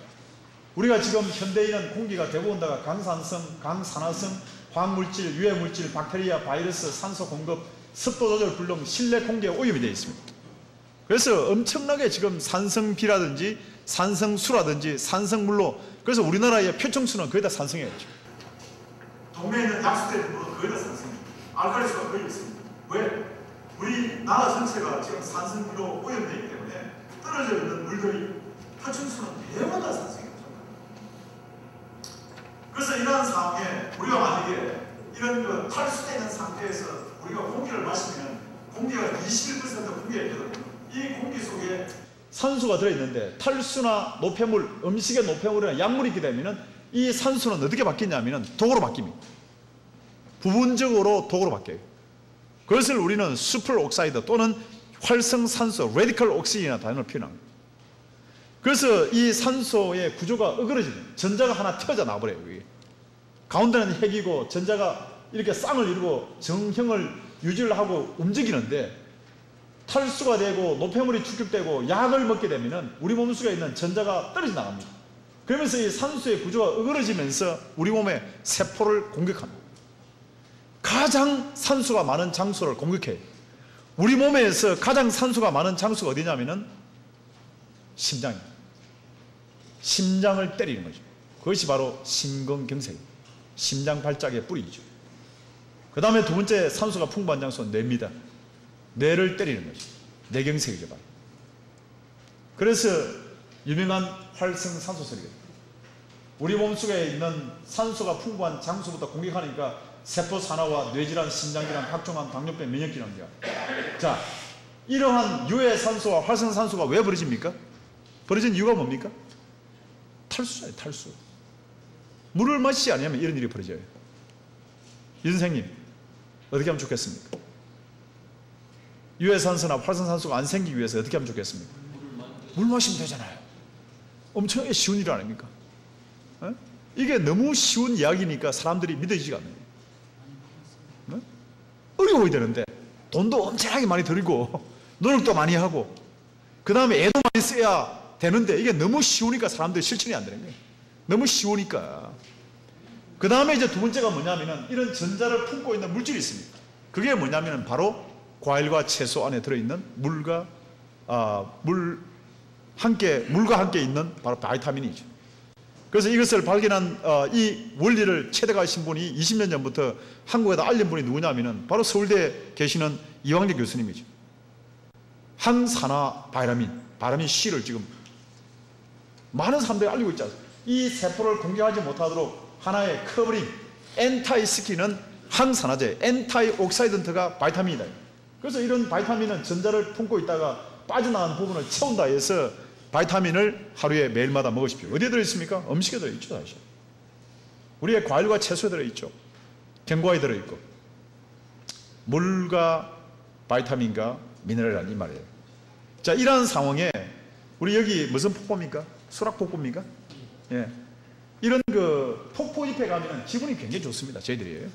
우리가 지금 현대인은 공기가 대부분 다가 강산성, 강산화성, 화학물질, 유해물질, 박테리아, 바이러스, 산소 공급, 습도 조절 불능, 실내 공기에 오염이 되어 있습니다. 그래서 엄청나게 지금 산성비라든지 산성수라든지 산성물로, 그래서 우리나라의 표청수는 거의 다 산성이에요. 동네에 있는 약수들은 거의 다 산성입니다. 알칼리수가 거의 있습니다. 왜? 우리 나라 전체가 지금 산성비로 오염되기 때문에 떨어져 있는 물들이 상황에 우리가 만약에 이런 그 탈수되는 상태에서 우리가 공기를 마시면 공기가 21% 공기가 되거든요. 이 공기 속에 산소가 들어있는데 탈수나 노폐물, 음식의 노폐물이나 약물이 있게 되면 이 산소는 어떻게 바뀌냐면 독으로 바뀝니다. 부분적으로 독으로 바뀌어요. 그것을 우리는 슈퍼옥사이드 또는 활성산소, 레디컬 옥시즌이라는 단어로 표현합니다. 그래서 이 산소의 구조가 어그러지면 전자가 하나 튀어져 나와버려요. 여기. 가운데는 핵이고 전자가 이렇게 쌍을 이루고 정형을 유지를 하고 움직이는데 탈수가 되고 노폐물이 축적되고 약을 먹게 되면 우리 몸속에 있는 전자가 떨어져 나갑니다. 그러면서 이 산소의 구조가 어그러지면서 우리 몸의 세포를 공격합니다. 가장 산소가 많은 장소를 공격해요. 우리 몸에서 가장 산소가 많은 장소가 어디냐면은 심장입니다. 심장을 때리는 거죠. 그것이 바로 심근경색입니다. 심장 발작의 뿌리죠. 그 다음에 두 번째 산소가 풍부한 장소는 뇌입니다. 뇌를 때리는 거죠. 뇌경색이죠. 바로. 그래서 유명한 활성산소설이거든요. 우리 몸속에 있는 산소가 풍부한 장소부터 공격하니까 세포 산화와 뇌질환, 심장질환, 각종한 당뇨병, 면역질환이야. 자, 이러한 유해 산소와 활성산소가 왜 벌어집니까? 벌어진 이유가 뭡니까? 탈수예요, 탈수. 물을 마시지 않으면 이런 일이 벌어져요. 유 선생님, 어떻게 하면 좋겠습니까? 유해 산소나 활성산소가 안 생기기 위해서 어떻게 하면 좋겠습니까? 물 마시면 되잖아요. 엄청나게 쉬운 일 아닙니까? 에? 이게 너무 쉬운 이야기니까 사람들이 믿어지지가 않아요. 어려워야 되는데 돈도 엄청나게 많이 들고 노력도 많이 하고 그 다음에 애도 많이 써야 되는데 이게 너무 쉬우니까 사람들이 실천이 안 되는 거예요. 너무 쉬우니까. 그 다음에 이제 두 번째가 뭐냐면은 이런 전자를 품고 있는 물질이 있습니다. 그게 뭐냐면은 바로 과일과 채소 안에 들어있는 물과 함께 있는 바로 바이타민이죠. 그래서 이것을 발견한 이 원리를 체득하신 분이 20년 전부터 한국에다 알린 분이 누구냐면은 바로 서울대에 계시는 이광재 교수님이죠. 항산화 바이타민 C를 지금 많은 사람들이 알리고 있지 않습니까? 이 세포를 공격하지 못하도록 하나의 커버링, 엔타이스키는 항산화제, 엔타이옥사이던트가 바이타민이다. 그래서 이런 바이타민은 전자를 품고 있다가 빠져나간 부분을 채운다 해서 바이타민을 하루에 매일마다 먹으십시오. 어디에 들어있습니까? 음식에 들어있죠. 사실. 우리의 과일과 채소에 들어있죠. 견과에 들어있고 물과 바이타민과 미네랄이라는 이 말이에요. 자, 이러한 상황에 우리 여기 무슨 폭포입니까? 수락폭포입니까? 예. 이런 그 폭포 잎에 가면은 기분이 굉장히 좋습니다. 저희들이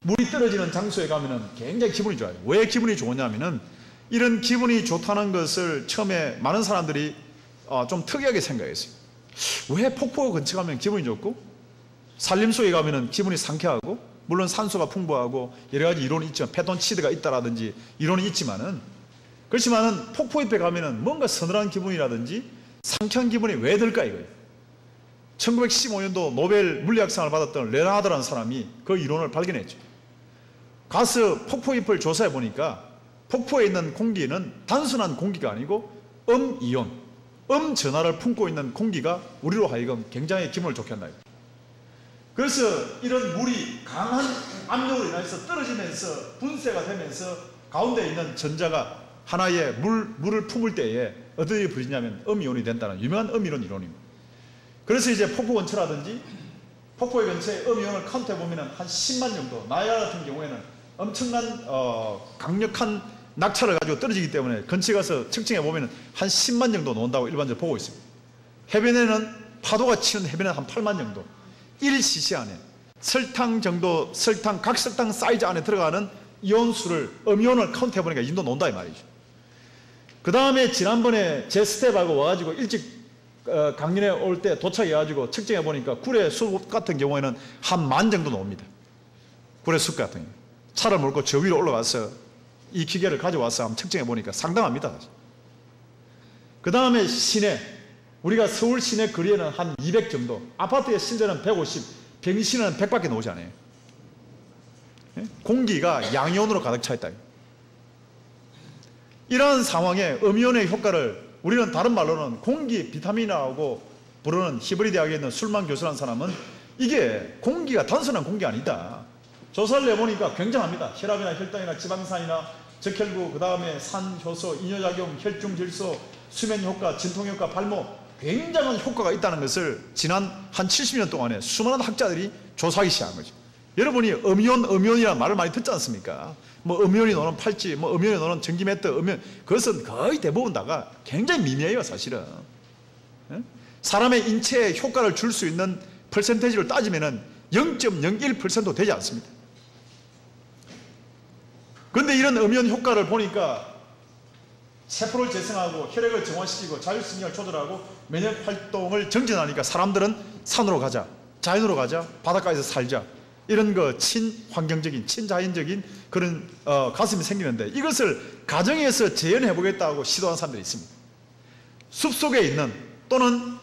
물이 떨어지는 장소에 가면은 굉장히 기분이 좋아요. 왜 기분이 좋으냐면은 이런 기분이 좋다는 것을 처음에 많은 사람들이 좀 특이하게 생각했어요. 왜 폭포 근처 가면 기분이 좋고 산림속에 가면 기분이 상쾌하고 물론 산소가 풍부하고 여러 가지 이론이 있죠. 페톤치드가 있다라든지 이론이 있지만은 그렇지만은 폭포 옆에 가면은 뭔가 서늘한 기분이라든지 상쾌한 기분이 왜 들까 이거예요. 1915년도 노벨 물리학상을 받았던 레나드라는 사람이 그 이론을 발견했죠. 가서 폭포 잎을 조사해 보니까 폭포에 있는 공기는 단순한 공기가 아니고 음이온, 음전하를 품고 있는 공기가 우리로 하여금 굉장히 기분을 좋게 한다. 그래서 이런 물이 강한 압력으로 인해서 떨어지면서 분쇄가 되면서 가운데 있는 전자가 하나의 물을 품을 때에 어떤 일이 벌어지냐면 음이온이 된다는 유명한 음이론 이론입니다. 그래서 이제 폭포 근처라든지 폭포의 근처에 음이온을 카운트해 보면 한 10만 정도, 나이아가라 같은 경우에는 엄청난 강력한 낙차를 가지고 떨어지기 때문에 근처에 가서 측정해 보면 한 10만 정도 나온다고 일반적으로 보고 있습니다. 해변에는 파도가 치는 해변에 한 8만 정도 1cc 안에 설탕 정도, 각설탕 사이즈 안에 들어가는 이온수를 음이온을 카운트해 보니까 이 정도 나온다 이 말이죠. 그 다음에 지난번에 제 스텝하고 와가지고 일찍 강연에 올 때 도착해가지고 측정해 보니까 굴의 숲 같은 경우에는 한 10,000 정도 나옵니다. 굴의 숲 같은 경우. 차를 몰고 저 위로 올라가서 이 기계를 가져와서 한번 측정해 보니까 상당합니다. 그 다음에 시내, 우리가 서울 시내 거리에는 한 200 정도, 아파트의 실내는 150, 병실은 100밖에 나오지 않아요. 공기가 양이온으로 가득 차 있다. 이러한 상황에 음이온의 효과를 우리는 다른 말로는 공기 비타민이라고 부르는 히브리 대학에 있는 술만 교수라는 사람은 이게 공기가 단순한 공기 아니다. 조사를 내보니까 굉장합니다. 혈압이나 혈당이나 지방산이나 적혈구, 그 다음에 산, 효소, 이뇨작용, 혈중 질소, 수면 효과, 진통 효과, 발모, 굉장한 효과가 있다는 것을 지난 한 70년 동안에 수많은 학자들이 조사하기 시작한 거죠. 여러분이 음이온이라는 말을 많이 듣지 않습니까? 뭐 음이온이 노는 팔찌, 뭐 음이온이 노는 전기매트, 그것은 거의 대부분 다가 굉장히 미미해요, 사실은. 사람의 인체에 효과를 줄 수 있는 퍼센테이지를 따지면은 0.01%도 되지 않습니다. 그런데 이런 음이온 효과를 보니까 세포를 재생하고 혈액을 정화시키고 자율신경을 조절하고 면역 활동을 정진하니까 사람들은 산으로 가자, 자연으로 가자, 바닷가에서 살자, 이런 거 친환경적인, 친자연적인 그런 가슴이 생기는데, 이것을 가정에서 재현해 보겠다고 시도한 사람들이 있습니다. 숲속에 있는 또는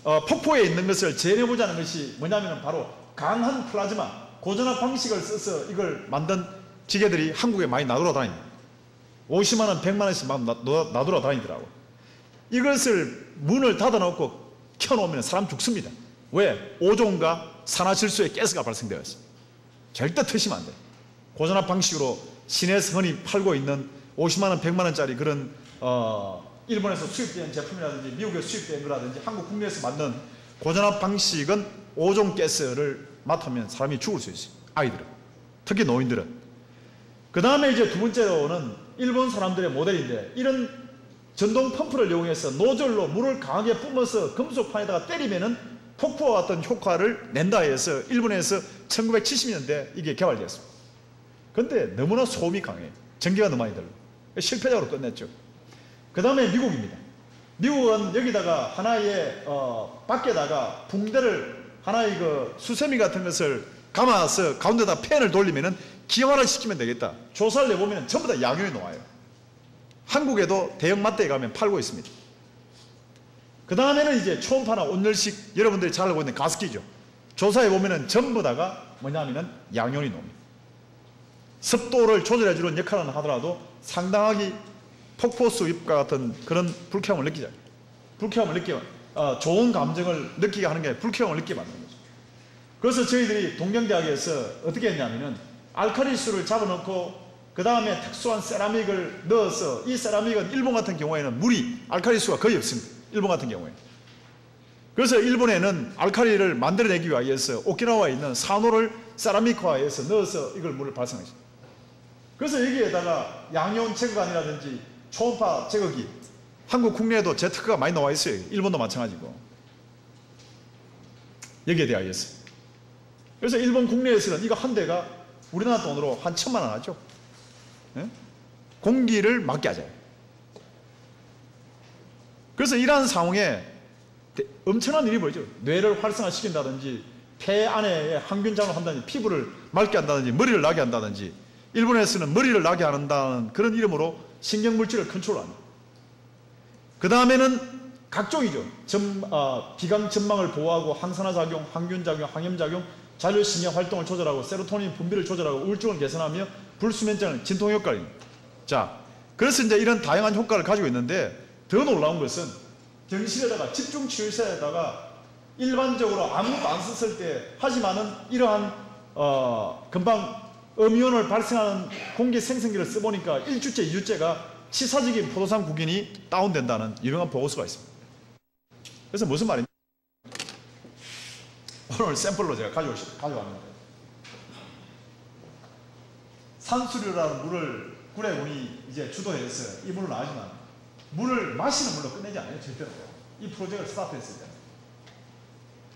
폭포에 있는 것을 재현해 보자는 것이 뭐냐면 바로 강한 플라즈마, 고전압 방식을 써서 이걸 만든 기계들이 한국에 많이 나돌아다닙니다. 50만 원, 100만 원씩 막 나돌아다니더라고. 이것을 문을 닫아놓고 켜놓으면 사람 죽습니다. 왜? 오존과 산화질소의 가스가 발생되어 있습니다. 절대 터시면 안 돼요. 고전압 방식으로 시내에서 흔히 팔고 있는 50만 원, 100만 원짜리 그런 일본에서 수입된 제품이라든지 미국에서 수입된 거라든지 한국 국내에서 만든 고전압 방식은 오존 가스를 맡으면 사람이 죽을 수 있어요. 아이들은. 특히 노인들은. 그 다음에 이제 두 번째로는 일본 사람들의 모델인데, 이런 전동 펌프를 이용해서 노즐로 물을 강하게 뿜어서 금속판에다가 때리면은 폭포와 같은 효과를 낸다 해서 일본에서 1970년대 이게 개발되었습니다. 그런데 너무나 소음이 강해요. 전기가 너무 많이 들고. 실패적으로 끝냈죠. 그 다음에 미국입니다. 미국은 여기다가 하나의 밖에다가 붕대를 하나의 그 수세미 같은 것을 감아서 가운데다 팬을 돌리면은 기화를 시키면 되겠다. 조사를 내보면 전부 다 양용이 나와요. 한국에도 대형 마트에 가면 팔고 있습니다. 그 다음에는 이제 초음파나 온열식, 여러분들이 잘 알고 있는 가습기죠. 조사해 보면은 전부 다가 뭐냐면은 양용이 나옵니다. 습도를 조절해 주는 역할을 하더라도 상당하게 폭포 수입과 같은 그런 불쾌함을 느끼죠. 불쾌함을 느끼면 좋은 감정을 느끼게 하는 게 불쾌함을 느끼게 만드는 거죠. 그래서 저희들이 동경대학에서 어떻게 했냐면은 알칼리수를 잡아놓고 그 다음에 특수한 세라믹을 넣어서, 이 세라믹은 일본 같은 경우에는 물이 알칼리수가 거의 없습니다. 일본 같은 경우에. 그래서 일본에는 알칼리를 만들어내기 위해서 오키나와에 있는 산호를 세라믹화해서 넣어서 이걸 물을 발생하죠. 그래서 여기에다가 양이온 제거관이라든지 초음파 제거기, 한국 국내에도 제트크가 많이 나와 있어요. 일본도 마찬가지고. 여기에 대하여서. 그래서 일본 국내에서는 이거 한 대가 우리나라 돈으로 한 1,000만 원 하죠. 예? 공기를 맑게 하자요. 그래서 이러한 상황에 엄청난 일이 벌어져. 뇌를 활성화시킨다든지, 폐 안에 항균작용을 한다든지, 피부를 맑게 한다든지, 머리를 나게 한다든지, 일본에서는 머리를 나게 한다는 그런 이름으로 신경물질을 컨트롤합니다. 그 다음에는 각종이죠. 비강 전망을 보호하고 항산화작용, 항균작용, 항염작용, 자율신경 활동을 조절하고 세로토닌 분비를 조절하고 우울증을 개선하며 불수면증, 진통효과입니다. 자, 그래서 이제 이런 다양한 효과를 가지고 있는데, 더 놀라운 것은 병실에다가 집중치료실에다가 일반적으로 아무것도 안 썼을 때 하지만은 이러한 금방 음이온을 발생하는 공기 생성기를 써보니까 1주째, 2주째가 치사적인 포도산 구균이 다운된다는 유명한 보고서가 있습니다. 그래서 무슨 말입니까? 오늘 샘플로 제가 가져왔는데, 산수류라는 물을 구례군이 이제 주도해서 이 물을 나지만 물을 마시는 물로 끝내지 않아요, 절대로. 이 프로젝트를 스타트했을 때.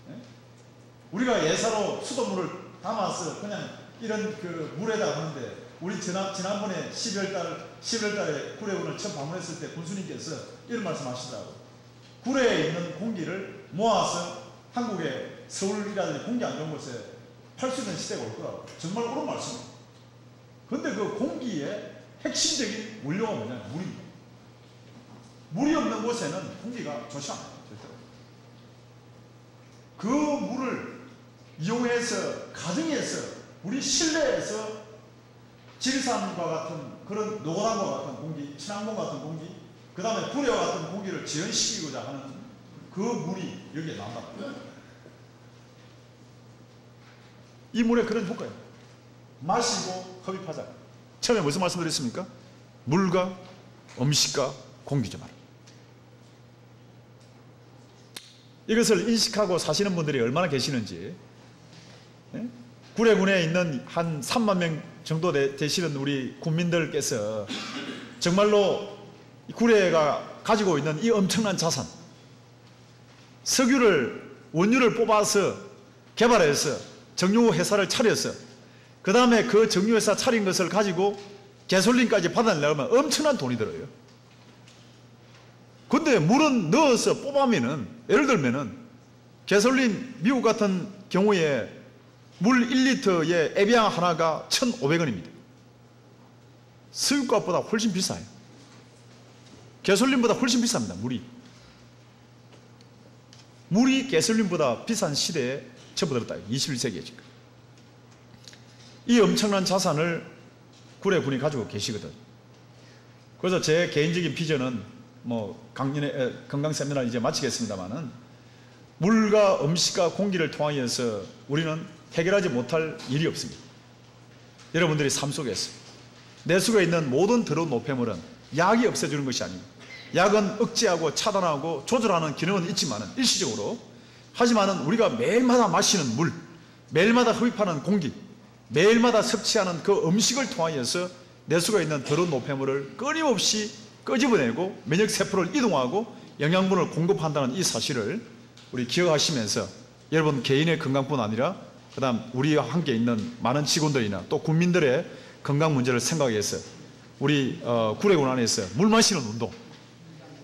네? 우리가 예사로 수돗물을 담아서 그냥 이런 그 물에다 하는데, 우리 지난번에 11월달에 구례군을 처음 방문했을 때 군수님께서 이런 말씀 하시더라고요. 구례에 있는 공기를 모아서 한국의 서울이라든지 공기 안 좋은 곳에 팔 수 있는 시대가 올 거라고. 정말 옳은 말씀이에요. 그런데 그 공기의 핵심적인 원료가 뭐냐면 물입니다. 물이 없는 곳에는 공기가 좋지 않아요, 절대로. 그 물을 이용해서 가정에서, 우리 실내에서 지리산과 같은 그런 노고단과 같은 공기, 친환경 같은 공기, 그 다음에 구례와 같은 공기를 재현시키고자 하는 그 물이 여기에 나온다. 이 물에 그런 효과예요. 마시고 흡입하자. 처음에 무슨 말씀드렸습니까? 물과 음식과 공기죠. 이것을 인식하고 사시는 분들이 얼마나 계시는지. 구례군에 있는 한 3만 명 정도 되시는 우리 국민들께서 정말로 구례가 가지고 있는 이 엄청난 자산, 원유를 뽑아서 개발해서 정유회사를 차려서 그 다음에 그 정유회사 차린 것을 가지고 개솔린까지 받아내려면 엄청난 돈이 들어요. 근데 물은 넣어서 뽑으면은, 예를 들면은 개솔린 미국 같은 경우에 물 1리터에 에비앙 하나가 1,500원입니다. 수입값보다 훨씬 비싸요. 개솔린보다 훨씬 비쌉니다. 물이 개솔린보다 비싼 시대에 접어들었다. 21세기에 지금. 이 엄청난 자산을 구례군이 가지고 계시거든. 그래서 제 개인적인 비전은 건강 세미나 이제 마치겠습니다만은 물과 음식과 공기를 통하여서 우리는 해결하지 못할 일이 없습니다. 여러분들이 삶 속에서 내 속에 있는 모든 더러운 노폐물은 약이 없애주는 것이 아닙니다. 약은 억제하고 차단하고 조절하는 기능은 있지만은 일시적으로, 하지만은 우리가 매일마다 마시는 물, 매일마다 흡입하는 공기, 매일마다 섭취하는 그 음식을 통하여서 내 속에 있는 더러운 노폐물을 끊임없이 끄집어내고 면역세포를 이동하고 영양분을 공급한다는 이 사실을 우리 기억하시면서 여러분 개인의 건강뿐 아니라 그 다음 우리와 함께 있는 많은 직원들이나 또 국민들의 건강 문제를 생각해서 우리 구례군 안에서 물 마시는 운동,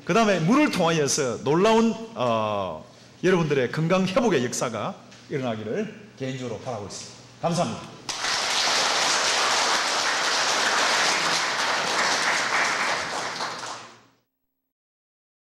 그 다음에 물을 통하여서 놀라운 여러분들의 건강 회복의 역사가 일어나기를 개인적으로 바라고 있습니다. 감사합니다.